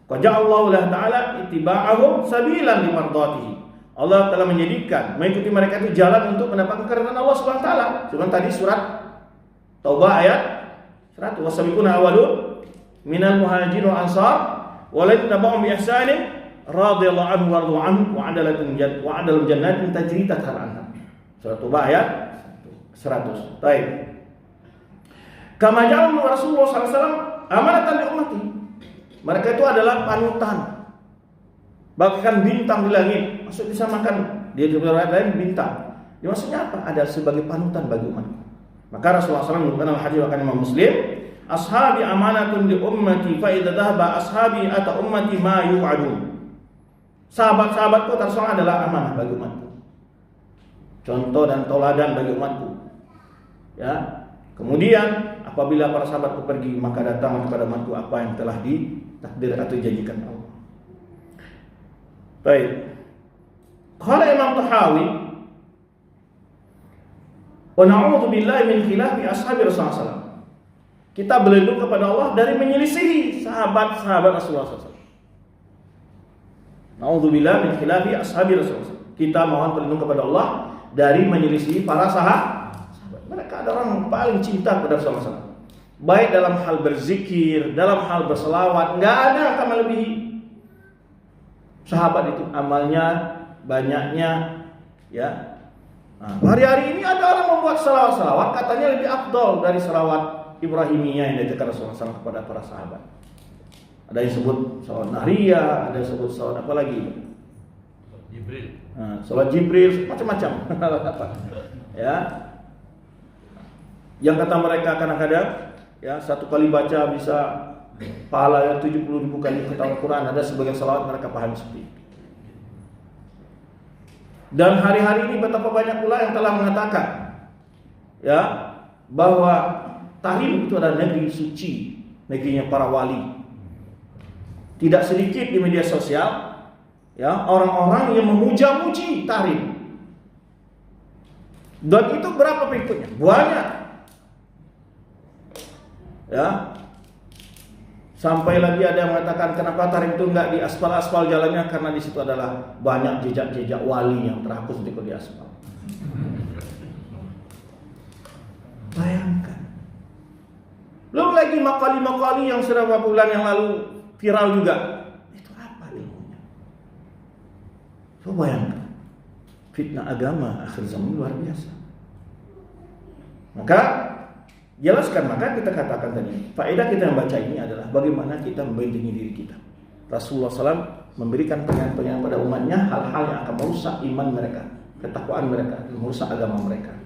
Qaja'allahu ta'ala ittiba'ahum sabilan limardatihi. Allah telah menjadikan mengikuti mereka itu jalan untuk mendapatkan keridhaan Allah Subhanahu wa taala. Cuma tadi surat Taubah ayat 100 wasabiquna awwalun minal muhajirin wal ansar walakin tabi'um bi ihsanin radhiyallahu anhu wa radu anhu wa adalul jannatin tajri tahtaha al-anhar. Surat Taubah ayat 100. Baik. Kama ja'al Rasulullah sallallahu alaihi wasallam amanatan li ummati. Mereka itu adalah panutan, bagaikan bintang di langit. Maksud disamakan dia riwayat lain bintang. Ya, maksudnya apa? Ada sebagai panutan bagi umat. Maka Rasulullah SAW menyebutkan dalam hadis riwayat Imam Muslim, ashabi amanatun li ummati fa idza dhahaba ashabi ata ummati ma yu'adun. Sahabat-sahabatku tersoal adalah amanah bagi umatku. Contoh dan toladan bagi umatku. Ya. Kemudian apabila para sahabatku pergi, maka datang kepada umatku apa yang telah ditakdir atau dijanjikan Allah. Baik. Qala Imam Tahawi, wa na'udzu billahi min khilafi ashabi Rasulullah SAW. Kita berlindung kepada Allah dari menyelisihi sahabat-sahabat Rasulullah SAW. Na'udzu billahi min khilafi ashabi Rasulullah SAW. Kita mohon berlindung kepada Allah dari menyelisihi para sahabat. Mereka adalah orang yang paling cinta kepada Rasulullah SAW. Baik dalam hal berzikir, dalam hal berselawat, nggak ada yang akan melebihi sahabat itu. Amalnya, banyaknya, ya. Nah, hari-hari ini ada orang membuat selawat-selawat, katanya lebih afdol dari selawat Ibrahimiyah yang diajarkan Rasulullah SAW kepada para sahabat. Ada yang sebut selawat Nahriyah, ada yang sebut selawat apa lagi? Jibril. Nah, selawat Jibril, macam-macam. Ya. Yang kata mereka kadang-kadang ya satu kali baca bisa pahala 70.000 kali khatam Al-Quran. Ada sebagian salawat mereka paham seperti itu. Dan hari-hari ini betapa banyak pula yang telah mengatakan ya bahwa Tahrim itu adalah negeri suci, negerinya para wali. Tidak sedikit di media sosial ya orang-orang yang memuja-muji Tahrim. Dan itu berapa pengikutnya? Banyak. Ya, sampai lagi ada yang mengatakan kenapa Tahrim itu enggak di aspal-aspal jalannya, karena di situ adalah banyak jejak-jejak wali yang terhapus di aspal. Bayangkan. Belum lagi makali-makali yang sudah beberapa bulan yang lalu viral juga. Itu apa ilmunya? Coba bayangkan. Fitnah agama akhir zaman luar biasa. Maka jelaskan, maka kita katakan tadi, faedah kita membaca ini adalah bagaimana kita membentengi diri kita. Rasulullah SAW memberikan peringatan pada umatnya hal-hal yang akan merusak iman mereka, ketakwaan mereka, merusak agama mereka.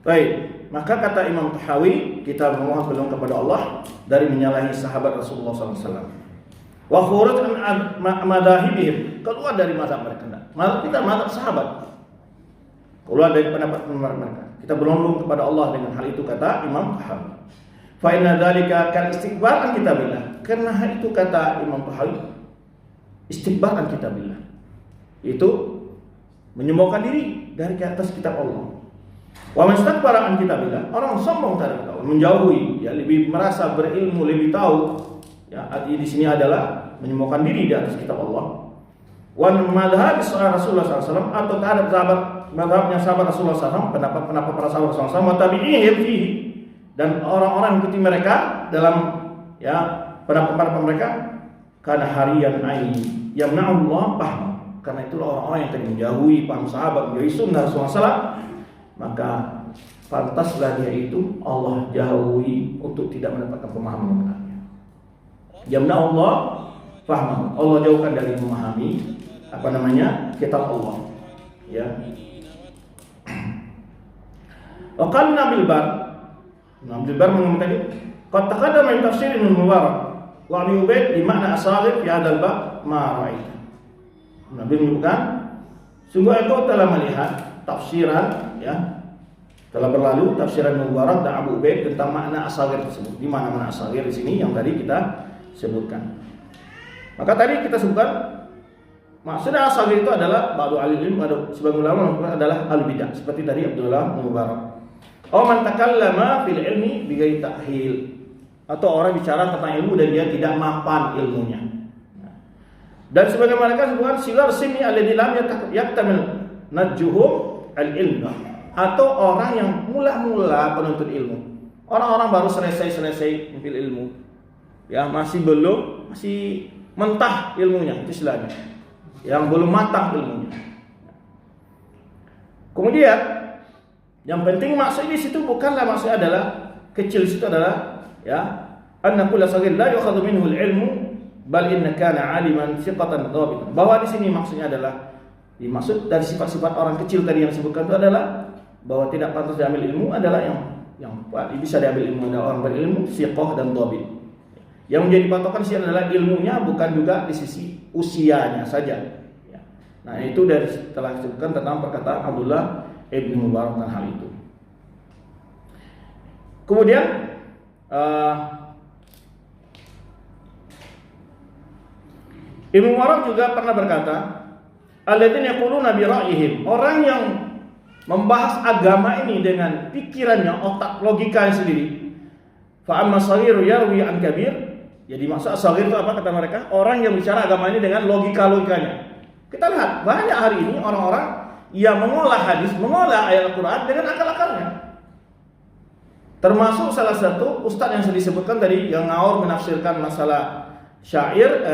Baik, maka kata Imam Tahawi, kita memohon perlindungan kepada Allah dari menyalahi sahabat Rasulullah SAW. Wa khuruj an madahibihim, keluar dari mazhab mereka. Mazhab kita mazhab sahabat, keluar dari pendapat mereka. Kita berlindung kepada Allah dengan hal itu, kata Imam Tahawi. Fa inna dzalika kal istikbar an kitabillah. Karena hal itu, kata Imam Tahawi, istikbar an kitabillah. Itu menyombongkan diri dari atas kitab Allah. Wa man istakbara an kitabillah, orang sombong terhadap Allah, menjauhi, ya lebih merasa berilmu, lebih tahu. Ya, arti di sini adalah menyombongkan diri di atas kitab Allah. Wa madhhab Rasulullah SAW atau terhadap sahabat, madhabnya sahabat Rasulullah SAW, pendapat para sahabat Rasulullah SAW, tabi'in fihi, dan orang-orang yang ikuti mereka dalam ya pendapat mereka, karena harian aini yamna'ullah paham. Karena itulah orang-orang yang tadi menjauhi paham sahabat, menjauhi sunnah Rasulullah SAW, maka pantaslah dia itu Allah jauhi untuk tidak mendapatkan pemahaman mengenainya. Yamna'ullah paham, Allah jauhkan dari memahami kitab Allah. Ya. Waqal Nabil Bar mengatakan, qad taqaddama min tafsir Ibnu Mubarak wa Abi Ubaid di makna asagir fi hadzal bab ma ra'aita. Nabi menyebutkan, sungguh engkau telah melihat tafsiran, ya, telah berlalu tafsiran Mubarak dan Abu Ubaid tentang makna asagir tersebut. Di mana makna asagir di sini yang tadi kita sebutkan. Maka tadi kita sebutkan maksudnya asagir itu adalah ba'du al-ilm, sebagian ulama adalah al-bidah, seperti tadi Abdullah Mubarak. Aw man takallama fil ilmi bighairi ta'hil, atau orang bicara tentang ilmu dan dia tidak mapan ilmunya. Dan sebagaimana mereka sebutkan silar sini alladzi lam yaktamil najjuhum al-ilm, atau orang yang mula-mula penuntut ilmu. Orang-orang baru selesai fil ilmu. Ya, masih mentah ilmunya, itu istilahnya. Yang belum matang ilmunya. Kemudian yang penting maksud di situ bukanlah maksud adalah kecil, situ adalah ya anna kullu saghir la yu'khadhu minhu al-ilmu bal inna kana 'aliman thiqatan dhabitan. Bahwa di sini maksudnya adalah dimaksud dari sifat-sifat orang kecil tadi yang disebutkan itu adalah bahwa tidak pantas diambil ilmu adalah yang bisa diambil ilmu adalah orang berilmu, thiqah dan dhabit. Yang menjadi patokan sih adalah ilmunya, bukan juga di sisi usianya saja. Ya. Nah, itu dari telah disebutkan tentang perkataan Abdullah ibn Mubarak tentang hal itu. Kemudian Ibnu Mubarak juga pernah berkata, alladzina yaquluna bi ra'yihim, orang yang membahas agama ini dengan pikirannya, otak, logikanya sendiri. Fa amma saghiru yarwi an kabir. Jadi maksud saghir itu apa kata mereka? Orang yang bicara agama ini dengan logikanya. Kita lihat banyak hari ini orang-orang yang mengolah hadis, mengolah ayat Al-Qur'an dengan akal-akalnya. Termasuk salah satu ustaz yang sudah disebutkan tadi yang ngawur menafsirkan masalah syair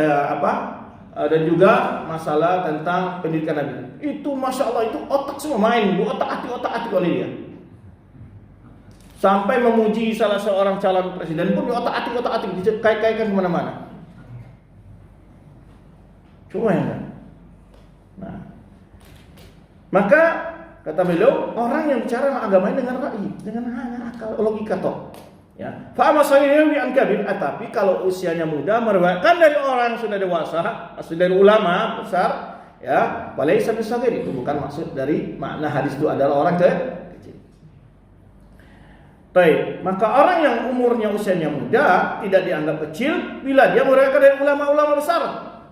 dan juga masalah tentang pendidikan Nabi. Itu masya Allah, itu otak semua main, otak-atik oleh dia. Sampai memuji salah seorang calon presiden pun otak-atik dikait-kaitkan kemana-mana. Cuma ya kan? Nah, maka kata beliau, orang yang bicara agama ini dengan ra'i, dengan hanya akal, logika toh. Ya. Fa masayyir an kabir, tapi kalau usianya muda meriwayatkan dari orang yang sudah dewasa, maksud dari ulama besar, ya, walaysa bisagir, itu bukan maksud dari makna hadis itu adalah orang kecil. Baik, maka orang yang umurnya usianya muda tidak dianggap kecil bila dia meriwayatkan dari ulama-ulama besar,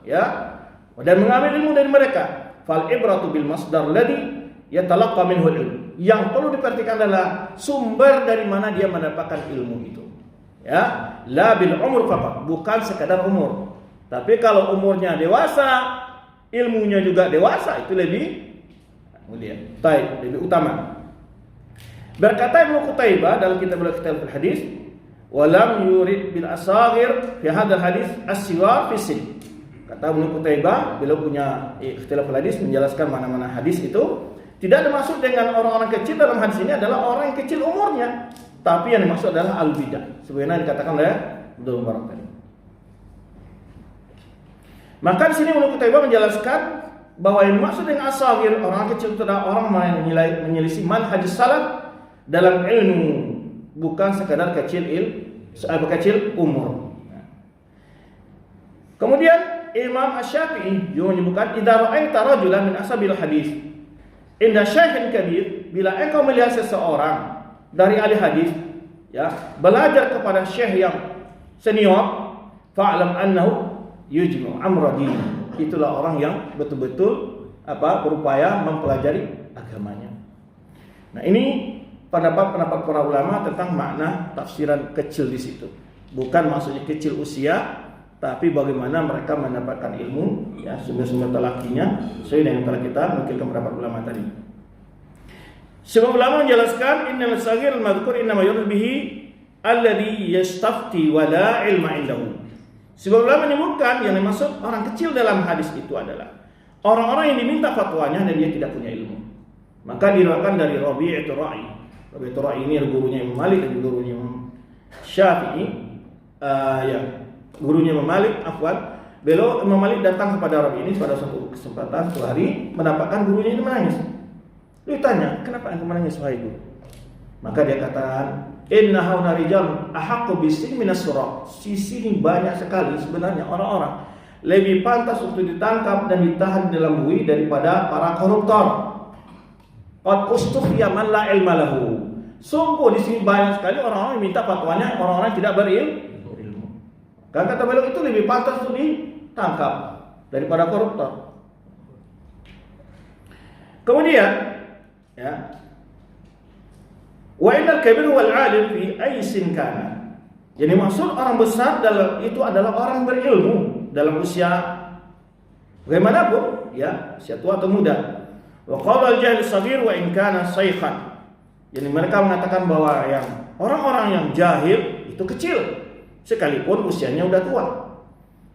ya, dan mengambil ilmu dari mereka. Fal ibratu bil masdar ladzi yatalaqqa minhu ilm. Yang perlu diperhatikan adalah sumber dari mana dia mendapatkan ilmu itu. Ya, la bil umur faqat, bukan sekadar umur. Tapi kalau umurnya dewasa, ilmunya juga dewasa, itu lebih kemudian lebih utama. Berkata Ibnu Qutaibah dalam kitab al hadis, walam yurid bil asaghir fi hadzal hadis as-sighar fi sin. Kata Ibnu Qutaibah, beliau punya ikhtilaf hadis menjelaskan mana-mana hadis itu tidak dimaksud dengan orang-orang kecil dalam hadis ini adalah orang yang kecil umurnya, tapi yang dimaksud adalah al-bidah. Sebagaimana dikatakan oleh Abdul Mubarak tadi. Maka di sini Ibnu Qutaibah menjelaskan bahwa yang dimaksud dengan asaghir, orang kecil itu adalah orang yang menyelisih manhaj salaf dalam ilmu, bukan sekadar kecil umur. Kemudian Imam Asy-Syafi'i juga menyebutkan idza ra'aita rajulan min ashabil hadis inda syaikhin kabir, bila engkau melihat seseorang dari ahli hadis, ya, belajar kepada syekh yang senior, fa'lam annahu yujmu amra din. Itulah orang yang betul-betul berupaya mempelajari agamanya. Nah, ini pendapat para ulama tentang makna tafsiran kecil di situ. Bukan maksudnya kecil usia, tapi bagaimana mereka mendapatkan ilmu, ya, sumber-sumber talakinya sesuai dengan telah kita nukilkan pendapat ulama tadi. Sebab ulama menjelaskan innal saghir al-madhkur innama yurad bihi alladhi yastafti wa la ilma indahu. Sebab ulama menyebutkan yang dimaksud orang kecil dalam hadis itu adalah orang-orang yang diminta fatwanya dan dia tidak punya ilmu. Maka diriwayatkan dari Rabi'atul Ra'i. Rabi'atul Ra'i ini gurunya Imam Malik dan gurunya Imam Syafi'i. Gurunya Imam Malik, beliau Imam Malik datang kepada Rabi ini pada suatu kesempatan suatu hari, mendapatkan gurunya ini menangis. Dia tanya, kenapa engkau menangis wahai guru? Maka dia katakan, Inna hauna rijal ahaqqu bisin minas surah. Di sini banyak sekali sebenarnya orang-orang lebih pantas untuk ditangkap dan ditahan dalam bui daripada para koruptor. Qad ustufiya man la ilma lahu. Sungguh di sini banyak sekali orang-orang yang minta fatwanya orang-orang yang tidak berilmu. Kan kata beliau itu lebih pantas untuk ditangkap daripada koruptor. Kemudian ya, wa innal kabir wal alim fi aysin kana. Jadi maksud orang besar dalam itu adalah orang berilmu dalam usia bagaimanapun, ya, usia tua atau muda. Wa qala al-jahil saghir wa in kana shaykhan. Jadi mereka mengatakan bahwa yang orang-orang yang jahil itu kecil sekalipun usianya udah tua.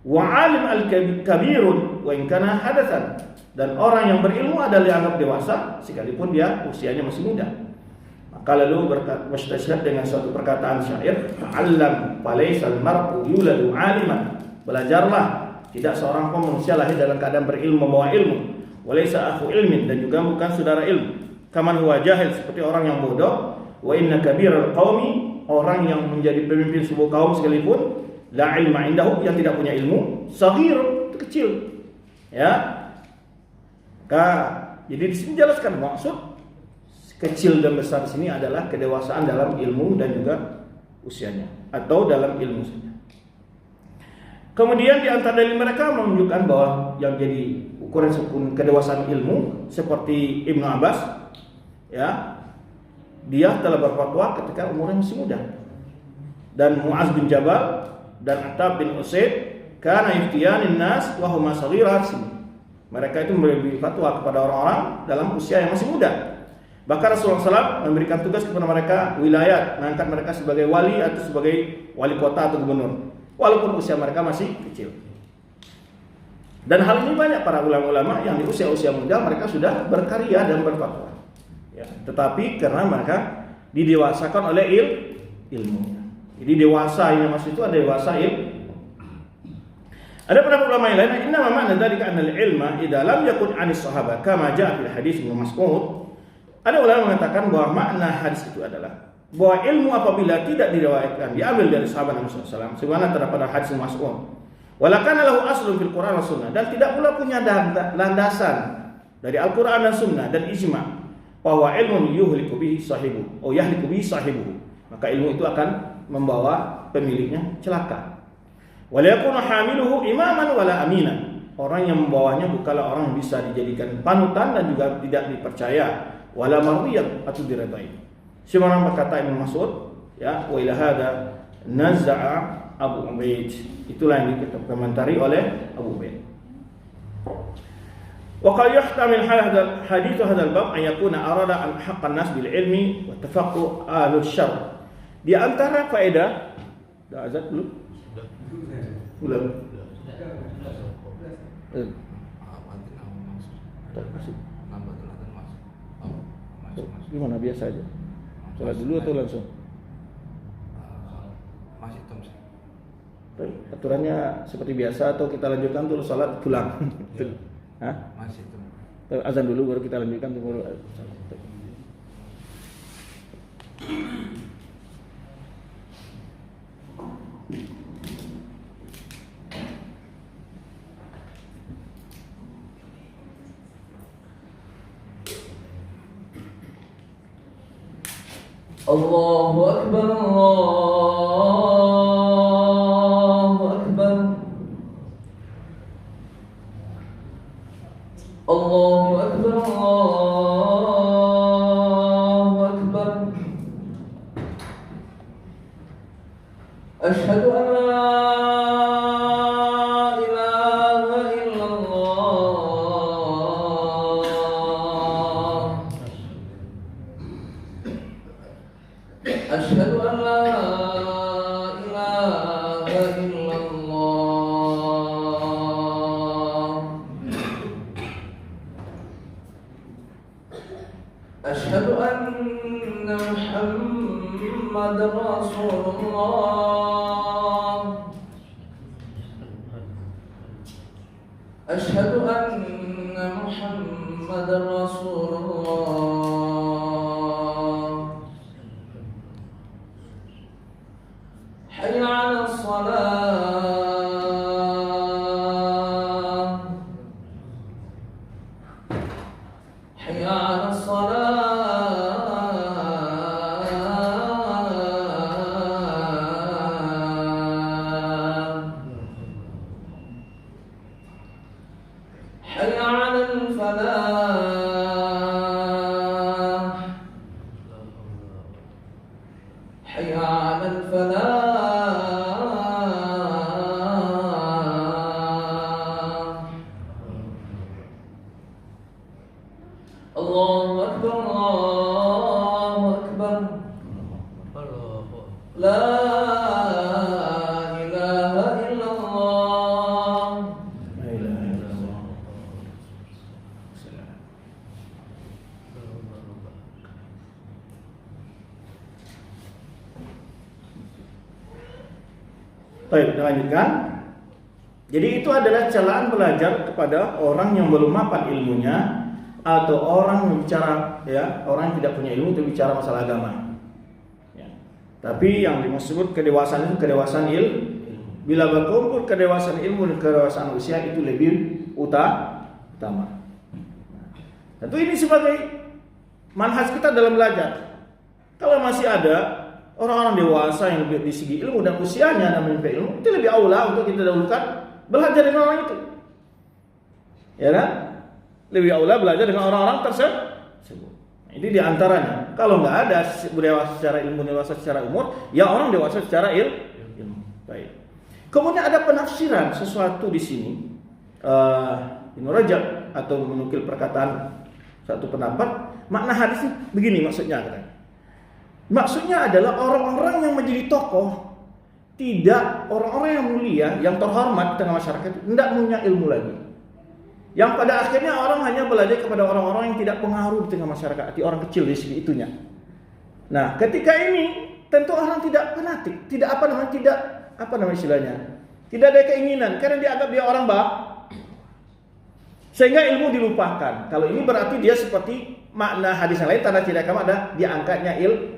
Wa alim al-kabirun wa in kana hadatsan. Dan orang yang berilmu adalah dianggap dewasa sekalipun dia usianya masih muda. Maka lalu berstashhad dengan suatu perkataan syair, "Ta'allam falaysal mar'u yuladu 'aliman." Belajarlah, tidak seorang pun manusia lahir dalam keadaan berilmu, membawa ilmu. Walaysa akhu ilmin, dan juga bukan saudara ilmu. Kaman huwa jahil, seperti orang yang bodoh. Wa inna kabiral qaumi, orang yang menjadi pemimpin sebuah kaum sekalipun, la ilma indahu, yang tidak punya ilmu, saghir, itu kecil. Ya. Jadi di sini jelaskan maksud kecil dan besar di sini adalah kedewasaan dalam ilmu dan juga usianya atau dalam ilmu saja. Kemudian di antara dalil mereka menunjukkan bahwa yang jadi ukuran kedewasaan ilmu seperti Ibnu Abbas, ya, dia telah berfatwa ketika umurnya masih muda. Dan Muaz bin Jabal dan Attab bin Usaid kana iftiyanin nas wa huma saghirat. Mereka itu memberi fatwa kepada orang-orang dalam usia yang masih muda. Bahkan Rasulullah SAW memberikan tugas kepada mereka wilayah, mengangkat mereka sebagai wali atau sebagai wali kota atau gubernur, walaupun usia mereka masih kecil. Dan hal ini banyak para ulama-ulama yang di usia-usia muda mereka sudah berkarya dan berfatwa. Ya, tetapi karena mereka didewasakan oleh ilmu. Jadi dewasa yang maksud itu ada dewasa ilmu. Ada pendapat ulama yang lain, inna ma'na dzalika anna al-ilma idza lam yakun 'anis sahabah kama jaa fil hadits Ibnu Mas'ud. Ada ulama mengatakan bahwa makna hadis itu adalah bahwa ilmu apabila tidak diriwayatkan diambil dari sahabat Nabi sallallahu alaihi wasallam, sebagaimana terdapat hadis Mas'ud. Walakana lahu aslun fil Qur'an was sunnah, dan tidak pula punya landasan dari Al-Qur'an dan sunnah dan ijma' bahwa ilmu yuhliku bihi sahibu atau yahliku bihi sahibu. Maka ilmu itu akan membawa pemiliknya celaka. Wala yakunu hamiluhu imaman wala aminan. Orang yang membawanya bukanlah orang yang bisa dijadikan panutan dan juga tidak dipercaya, wala marwiyan atau diredai. Sebagaimana berkata Ibnu Mas'ud, ya, wa ila hada naza'a Abu Ubaid. Itulah yang dikomentari oleh Abu Ubaid. Wa qad yahtamil hadits hadzal bab an yakuna arada an haqqan nas bil ilmi wa tafaqquh ahlus syarr. Di antara faedah azat dulu. Belum. Gimana biasa aja? Sholat dulu atau langsung? Masih Tom. Aturannya seperti biasa atau kita lanjutkan dulu sholat pulang? Hah? Masih Tom. Azan dulu baru kita lanjutkan baru. Allahu Akbar, Allahu Akbar, Allahu Akbar, Allahu Akbar. Asyhadu an la ilaha illallah. Asyhadu an la ilaha illallah. Asyhadu anna Muhammadar Rasulullah. Asyhadu anna Muhammadar Rasulullah. حي على الصلاة حي على الصلاة حي على الفلاح حي على الفلاح الله أكبر الله أكبر لا إله إلا الله La ilaha illallah. Baik, kita lanjutkan. Jadi itu adalah celaan belajar kepada orang yang belum mapan ilmunya atau orang yang bicara, ya, orang yang tidak punya ilmu untuk bicara masalah agama. Ya. Tapi yang dimaksud kedewasaan itu kedewasaan ilmu. Bila berkumpul kedewasaan ilmu dan kedewasaan usia itu lebih utama. Tentu ini sebagai manhaj kita dalam belajar. Kalau masih ada orang-orang dewasa yang lebih di segi ilmu dan usianya dan memiliki ilmu, itu lebih aula untuk kita dahulukan belajar dengan orang itu. Ya kan? Lebih aula belajar dengan orang-orang tersebut. Ini diantaranya. Kalau nggak ada dewasa secara ilmu, dewasa secara umur, ya orang dewasa secara ilmu. Baik. Kemudian ada penafsiran sesuatu di sini. Ibnu Rajab atau menukil perkataan satu pendapat, makna hadis ini begini maksudnya. Maksudnya adalah orang-orang yang menjadi tokoh, tidak orang-orang yang mulia, yang terhormat di tengah masyarakat, tidak punya ilmu lagi. Yang pada akhirnya orang hanya belajar kepada orang-orang yang tidak pengaruh di tengah masyarakat, orang kecil di segi itunya. Nah, ketika ini tentu orang tidak fanatik, tidak istilahnya, tidak ada keinginan karena dianggap dia orang sehingga ilmu dilupakan. Kalau ini berarti dia seperti makna hadis yang lain, tanda tidak kamu ada diangkatnya ilmu.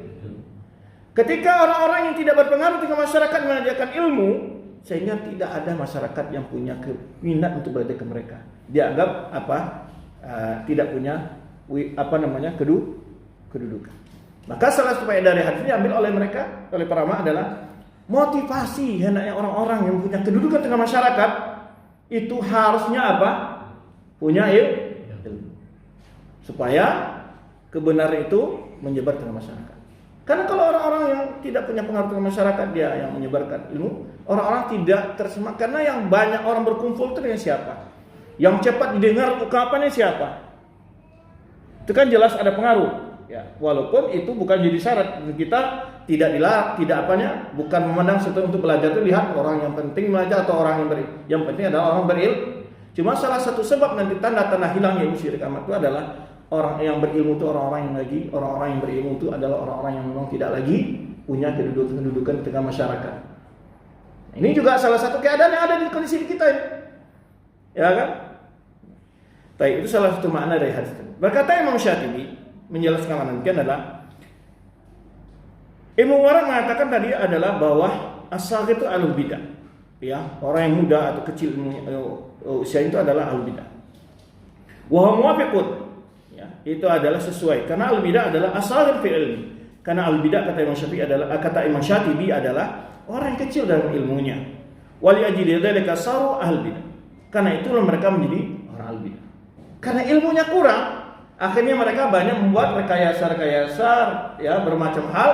Ketika orang-orang yang tidak berpengaruh dengan masyarakat mengajarkan ilmu, sehingga tidak ada masyarakat yang punya minat untuk belajar ke mereka. Dianggap tidak punya kedudukan. Maka salah satu faedah dari hadis ini diambil oleh mereka, oleh para ulama adalah motivasi hendaknya orang-orang yang punya kedudukan tengah masyarakat itu harusnya punya ilmu. Supaya kebenaran itu menyebar tengah masyarakat. Karena kalau orang-orang yang tidak punya pengaruh tengah masyarakat, dia yang menyebarkan ilmu, orang-orang tidak tersemak. Karena yang banyak orang berkumpul itu dengan siapa? Yang cepat didengar ungkapannya siapa? Itu kan jelas ada pengaruh. Ya, walaupun itu bukan jadi syarat kita bukan memandang sesuatu untuk belajar itu lihat orang yang penting belajar atau orang yang penting adalah orang berilmu. Cuma salah satu sebab nanti tanda-tanda hilangnya ilmu syirik amat itu adalah orang yang berilmu itu orang-orang yang berilmu itu adalah orang-orang yang memang tidak lagi punya kedudukan di tengah masyarakat. Ini juga salah satu keadaan yang ada di kondisi kita ini. Ya kan? Baik, itu salah satu makna dari hadis itu. Berkata Imam Syatibi menjelaskan makna demikian adalah Ibnu Mubarak mengatakan tadi adalah bahwa asal itu alul bidah. Ya, orang yang muda atau kecil usia itu adalah alul bidah. Wa huwa muwafiqun. Ya, itu adalah sesuai karena alul bidah adalah asal fi ilmi. Karena alul bidah kata Imam Syatibi adalah orang yang kecil dalam ilmunya. Wali ajli dzalika saru ahlul bidah. Karena itulah mereka menjadi orang alul bidah. Karena ilmunya kurang, akhirnya mereka banyak membuat rekayasa, ya, bermacam hal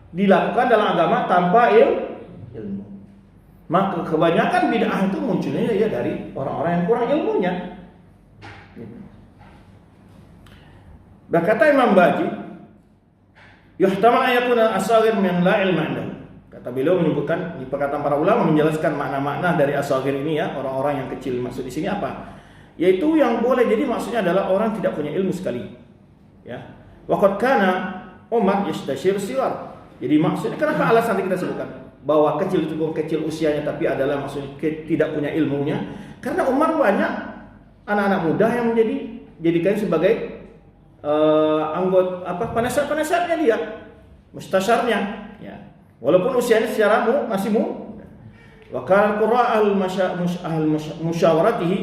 dilakukan dalam agama tanpa ilmu. Maka kebanyakan bid'ah itu munculnya ya dari orang-orang yang kurang ilmunya. Berkata Imam Baji, yuhtamal ayakuna asagir min la ilma indahu. Kata beliau menyebutkan di perkataan para ulama menjelaskan makna-makna dari asagir ini, ya, orang-orang yang kecil. Maksud di sini apa? Yaitu yang boleh jadi maksudnya adalah orang tidak punya ilmu sekali. Ya. Waqad kana Umar yastashir siwar. Jadi maksudnya kenapa alasan kita sebutkan bahwa kecil itu bukan kecil usianya tapi adalah maksudnya tidak punya ilmunya, karena Umar banyak anak-anak muda yang jadikan sebagai anggota penasihat-penasihatnya dia, mustasyarnya, ya. Walaupun usianya secara masih muda. Wa kana qurra musyawaratihi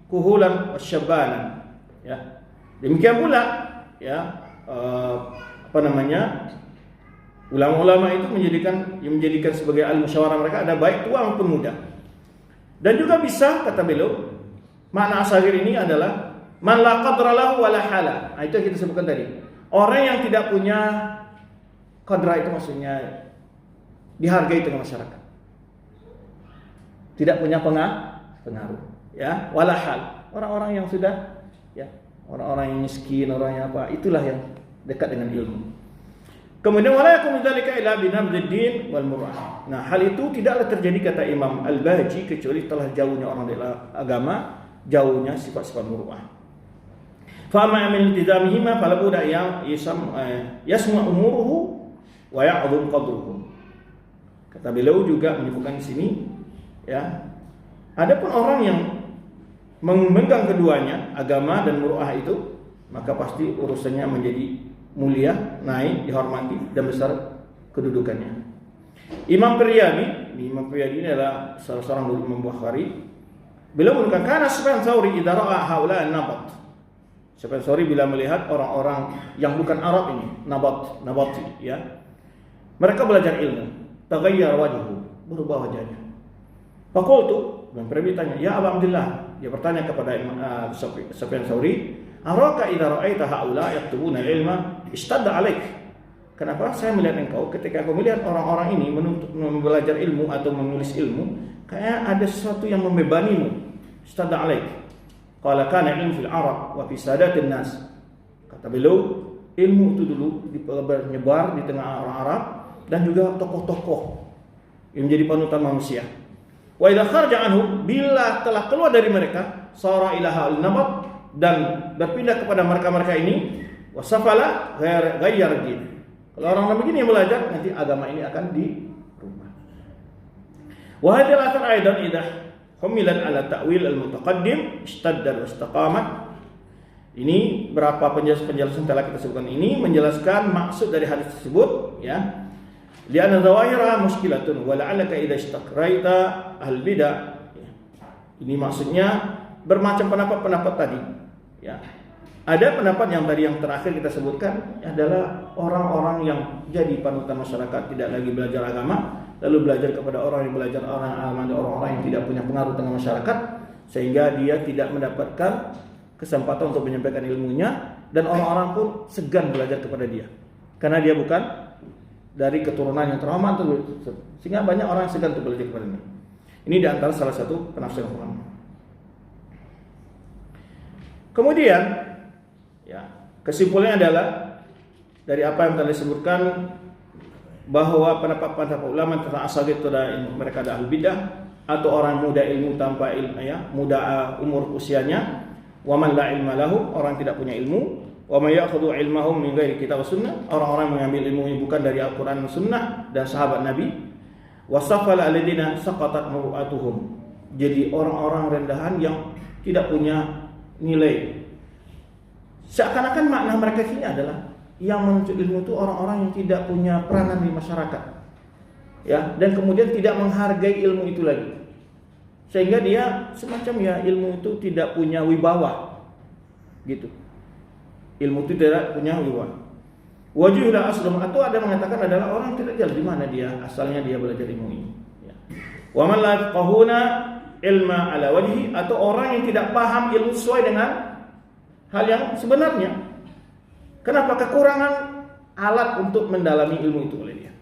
kuhulan wasyabanan. Ya. Demikian pula ya ulama-ulama itu menjadikan sebagai al-musyawarah mereka ada baik tua maupun muda. Dan juga bisa kata beliau makna asagir ini adalah man la qadra lahu wa la hala. Nah, itu yang kita sebutkan tadi. Orang yang tidak punya qadra itu maksudnya dihargai tengah masyarakat. Tidak punya pengaruh, ya, wala hal. Orang-orang yang sudah ya, orang-orang yang miskin, orang yang apa, itulah yang dekat dengan ilmu. Kemudian wala yakunu dzalika illa bi nabdid wal murah. Nah, hal itu tidaklah terjadi kata Imam Al-Baji kecuali telah jauhnya orang dari agama, jauhnya sifat-sifat murah. Fa ma min iltizamihima fala budda yasma umuruhu wa ya'dhum qadruhu. Kata beliau juga menyebutkan di sini ya. Adapun orang yang memegang keduanya, agama dan murah itu, maka pasti urusannya menjadi mulia, naik, dihormati dan besar kedudukannya. Imam Firyadi ini adalah salah seorang guru Imam Bukhari. Beliau mengatakan kana Sufyan Tsauri idza ra'a haula an-nabat. Sufyan Tsauri bila melihat orang-orang yang bukan Arab ini, nabati ya. Mereka belajar ilmu, taghayyar wajhuhu, berubah wajahnya. Faqultu, Imam Firyadi tanya, "Ya Abu Abdullah," dia bertanya kepada Sufyan Tsauri, "Araka idza ra'aita haula yaktubuna al-ilma istadda 'alaik." Kenapa saya melihat engkau ketika aku melihat orang-orang ini menuntut belajar ilmu atau menulis ilmu, kayak ada sesuatu yang membebanimu. Istadda 'alaik. Qala kana ilmu fil Arab wa fi sadatin nas. Kata beliau, ilmu itu dulu menyebar di tengah orang Arab dan juga tokoh-tokoh yang menjadi panutan manusia. Wa idza kharaja anhum, bila telah keluar dari mereka, sara ilaha al-nabat, dan berpindah kepada mereka-mereka ini, wasafala ghayyar din. Kalau orang begini yang belajar, nanti agama ini akan dirubah. Wa hadhihi al-athar aidan idza humilan ala ta'wil al-mutaqaddim istadda wa istaqamat. Ini berapa penjelasan telah kita sebutkan ini menjelaskan maksud dari hadis tersebut ya. Li'anna zawahira muskilatun wa la'allaka idza istaqraita al-bid'ah. Ini maksudnya bermacam pendapat tadi ya. Ada pendapat yang tadi yang terakhir kita sebutkan adalah orang-orang yang jadi panutan masyarakat, tidak lagi belajar agama, lalu belajar kepada orang yang belajar orang-orang yang tidak punya pengaruh tengah masyarakat, sehingga dia tidak mendapatkan kesempatan untuk menyampaikan ilmunya, dan orang-orang pun segan belajar kepada dia karena dia bukan dari keturunan yang terhormat, sehingga banyak orang yang segan untuk belajar kepada dia. Ini di antara salah satu penafsiran ulama. Kemudian ya, kesimpulannya adalah dari apa yang telah disebutkan bahwa pendapat ulama tentang asal itu mereka ada al-bidah atau orang muda ilmu tanpa ilmu ya, muda umur usianya, wa man la ilma lahu, orang tidak punya ilmu, wa may ya'khudhu ilmahum min ghairi kitab sunnah, orang-orang mengambil ilmunya bukan dari Al-Qur'an dan Sunnah dan sahabat Nabi, wasafal alladziina saqatat muru'atuhum, jadi orang-orang rendahan yang tidak punya nilai. Seakan-akan makna mereka sini adalah yang menuntut ilmu itu orang-orang yang tidak punya peranan di masyarakat, ya, dan kemudian tidak menghargai ilmu itu lagi, sehingga dia semacam ya ilmu itu tidak punya wibawa, gitu. Ilmu itu tidak punya wibawa. Wajibul aslum, atau ada mengatakan adalah orang tidak jelas di mana dia asalnya dia belajar ilmu ini. Ya. Wa man la yafqahuna ilma ala wajhi, atau orang yang tidak paham ilmu sesuai dengan hal yang sebenarnya. Kenapa? Kekurangan alat untuk mendalami ilmu itu oleh dia.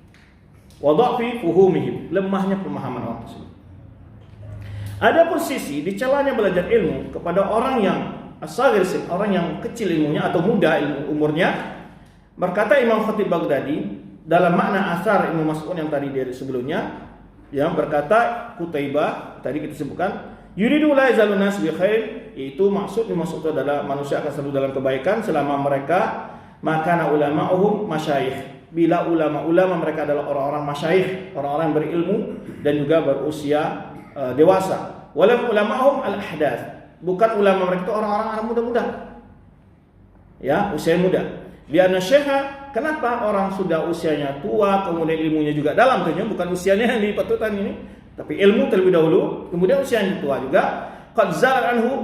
Wa dha'fi fuhumihim, lemahnya pemahaman orang tersebut. Ada pun sisi dicelanya belajar ilmu kepada orang yang as-saghir, orang yang kecil ilmunya atau muda ilmu umurnya. Berkata Imam Khatib Baghdadi dalam makna asar Ibnu Mas'ud yang tadi dari sebelumnya, yang berkata Qutaibah tadi kita sebutkan, yuridu la yazalun nas bi khair, itu maksud itu adalah manusia akan selalu dalam kebaikan selama mereka makana ulama'uhum masyayikh, bila ulama-ulama mereka adalah orang-orang masyayikh, orang-orang yang berilmu dan juga berusia dewasa. Walam ulama'uhum al-ahdath, bukan ulama mereka itu orang-orang anak muda-muda, ya, usia muda. Lianna syekha kenapa orang sudah usianya tua, kemudian ilmunya juga dalam, tentunya bukan usianya yang dipatutan ini, tapi ilmu terlebih dahulu, kemudian usianya tua juga. Qad zalat anhu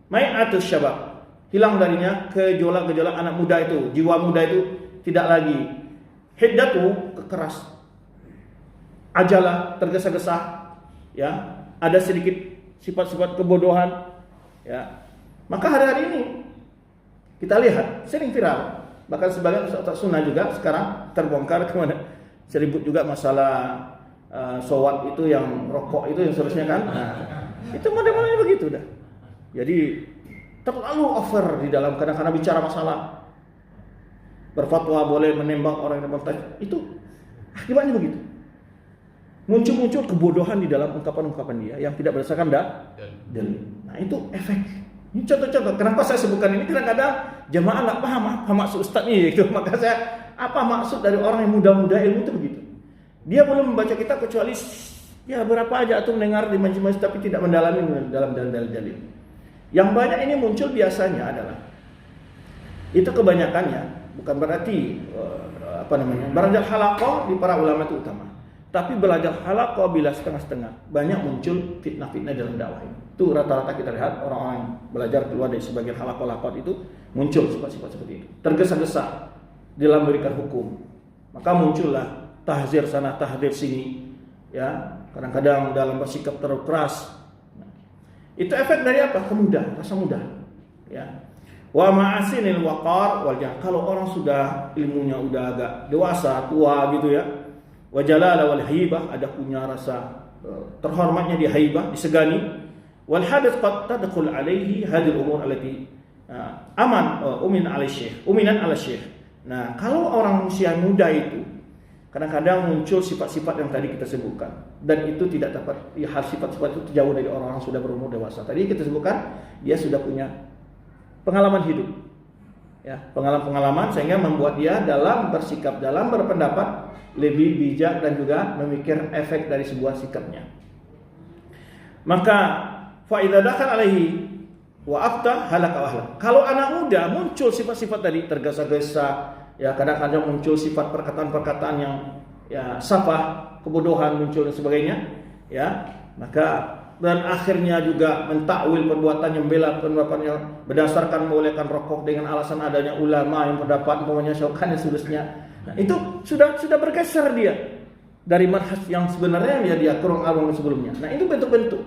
mai'atus syabab, hilang darinya gejolak-gejolak anak muda itu, jiwa muda itu tidak lagi. Hiddatu, kekeras, ajalah, tergesa-gesa, ya, ada sedikit sifat-sifat kebodohan, ya. Maka hari-hari ini kita lihat sering viral, bahkan sebagian ustaz sunnah juga sekarang terbongkar kemana, seribut juga masalah sowat itu yang rokok itu yang seterusnya kan. Nah, itu model-modelnya begitu dah. Jadi terlalu over di dalam kadang-kadang bicara masalah berfatwa boleh menembak orang yang bertanya, itu akibatnya begitu. Muncul kebodohan di dalam ungkapan-ungkapan dia yang tidak berdasarkan dalil. Nah, itu efek. Ini contoh-contoh. Kenapa saya sebutkan ini? Kadang-kadang jamaah nggak paham apa maksud ustaz ini gitu. Maka saya, apa maksud dari orang yang muda-muda ilmu itu begitu. Dia belum membaca kitab kecuali ya berapa aja atau mendengar di majelis tapi tidak mendalami dalam dalil-dalil. Yang banyak ini muncul biasanya adalah itu kebanyakannya bukan berarti belajar halaqah di para ulama itu utama. Tapi belajar halaqah bila setengah-setengah, banyak muncul fitnah-fitnah dalam dakwah ini. Itu rata-rata kita lihat orang-orang belajar keluar dari sebagian halaqah itu muncul sifat-sifat seperti itu. Tergesa-gesa dalam memberikan hukum. Maka muncullah tahzir sana, tahzir sini, ya. Kadang-kadang dalam bersikap terlalu keras. Itu efek dari apa? Kemudahan, rasa mudah, ya. Wa ma'asinil waqar wal jahl. Kalau orang sudah ilmunya udah agak dewasa, tua gitu ya. Wa jalala wal haibah, ada punya rasa terhormatnya di haibah, disegani. Wal hadits qad tadkhul alaihi hadhihi al-umur allati uminan ala syekh. Nah, kalau orang usia muda itu kadang-kadang muncul sifat-sifat yang tadi kita sebutkan, dan itu tidak dapat sifat-sifat itu jauh dari orang-orang sudah berumur dewasa. Tadi kita sebutkan dia sudah punya pengalaman hidup, ya, pengalaman sehingga membuat dia dalam bersikap, dalam berpendapat lebih bijak dan juga memikir efek dari sebuah sikapnya. Maka fa idza dakhala alaihi wa afta halaka wa ahlak. Kalau anak muda muncul sifat-sifat tadi, tergesa-gesa, ya, kadang-kadang muncul sifat perkataan-perkataan yang ya safah, kebodohan muncul dan sebagainya, ya, maka dan akhirnya juga mentakwil perbuatannya, membela perbuatannya berdasarkan membolehkan rokok dengan alasan adanya ulama yang berpendapat umpamanya Syaukani dan seterusnya. Nah, itu sudah bergeser dia dari manhaj yang sebenarnya dia kurang awam sebelumnya. Nah, itu bentuk-bentuk.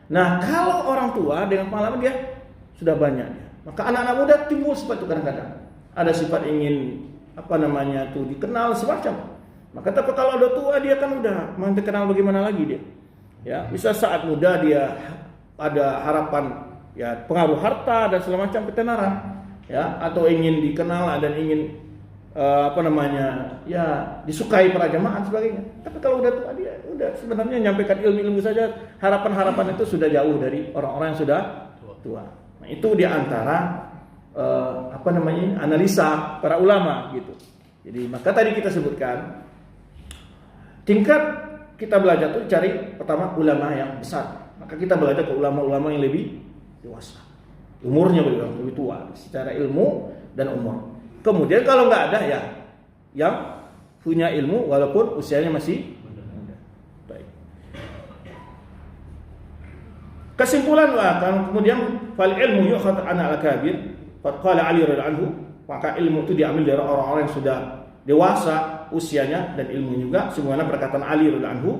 Nah, kalau orang tua dengan pengalaman dia sudah banyak, maka anak-anak muda timbul sifat itu kadang-kadang. Ada sifat ingin dikenal semacam. Maka tapi kalau udah tua dia kan udah mau dikenal bagaimana lagi dia. Ya, bisa saat muda dia ada harapan ya pengaruh harta dan segala macam ketenaran, ya, atau ingin dikenal dan ingin disukai para jamaah dan sebagainya. Tapi kalau udah tua dia udah sebenarnya menyampaikan ilmu-ilmu saja, harapan-harapan itu sudah jauh dari orang-orang yang sudah tua. Nah, itu di antara analisa para ulama gitu. Jadi maka tadi kita sebutkan tingkat kita belajar itu cari pertama ulama yang besar. Maka kita belajar ke ulama-ulama yang lebih dewasa, umurnya lebih tua secara ilmu dan umur. Kemudian kalau nggak ada ya yang punya ilmu walaupun usianya masih muda. Baik. Kesimpulan kemudian fal ilmu yu'khadh an al-kabir. Qala Ali radhiyallahu anhu, maka ilmu itu diambil dari orang-orang yang sudah dewasa usianya dan ilmu juga sebagaimana perkataan Ali radhiyallahu anhu,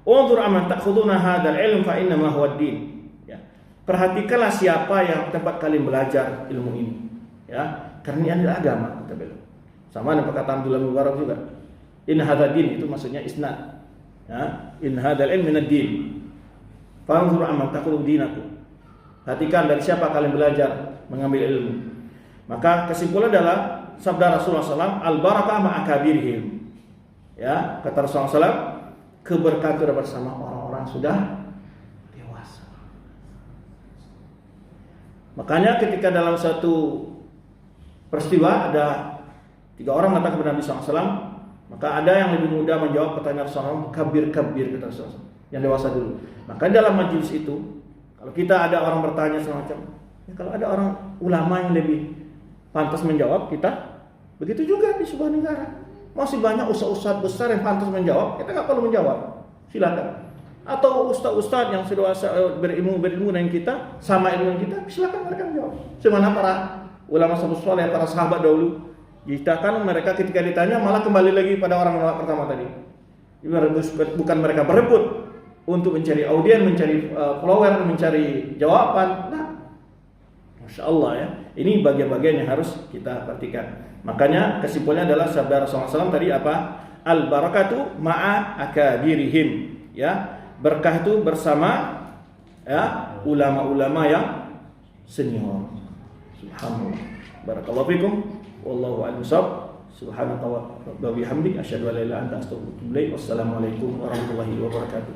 "Unzur amman ta'khuduna hadzal ilm fa inna ma huwa ad-din." Ya. Perhatikanlah siapa yang tempat kalian belajar ilmu ini. Ya, karena ini adalah agama, kata beliau. Sama dengan perkataan Abdullah bin Mubarak juga. In hadzal din, itu maksudnya isnad. Ya, in hadzal ilm min ad-din. Fanzur amman ta'khudhu dinakum. Perhatikan dari siapa kalian belajar mengambil ilmu. Maka kesimpulan adalah sabda Rasulullah SAW, al-barakah ma'akabirihim. Ya, kata Rasulullah SAW, keberkahan itu bersama orang-orang sudah dewasa. Makanya ketika dalam satu peristiwa ada 3 orang datang kepada Nabi SAW, maka ada yang lebih muda menjawab pertanyaan Rasulullah, kabir-kabir, kata Rasulullah SAW, yang dewasa dulu. Maka dalam majelis itu, kalau kita ada orang bertanya semacam, ya kalau ada orang ulama yang lebih pantas menjawab, kita Begitu juga di sebuah negara. Masih banyak ustaz-ustaz besar yang pantas menjawab, kita nggak perlu menjawab. Silakan. Atau ustaz-ustaz yang sedewasa berilmu dengan kita, sama ilmu dengan kita, silakan mereka menjawab. Semana para ulama saleh, para sahabat dahulu, kita kan mereka ketika ditanya malah kembali lagi pada orang pertama tadi. Bukan mereka berebut untuk mencari audien, mencari follower, mencari jawaban. Nah, Masya Allah ya. Ini bagian-bagian yang harus kita perhatikan. Makanya kesimpulannya adalah sabda Rasulullah SAW tadi apa? Al barakatu ma'a akabirihim. Ya, berkah itu bersama ya ulama-ulama yang senior. Subhanallah. Barakallahu fikum. Wallahu a'lam bishawab. Subhanaka wa bihamdik asyhadu an la ilaha illa anta astaghfiruka wa atubu ilaik. Wassalamualaikum warahmatullahi wabarakatuh.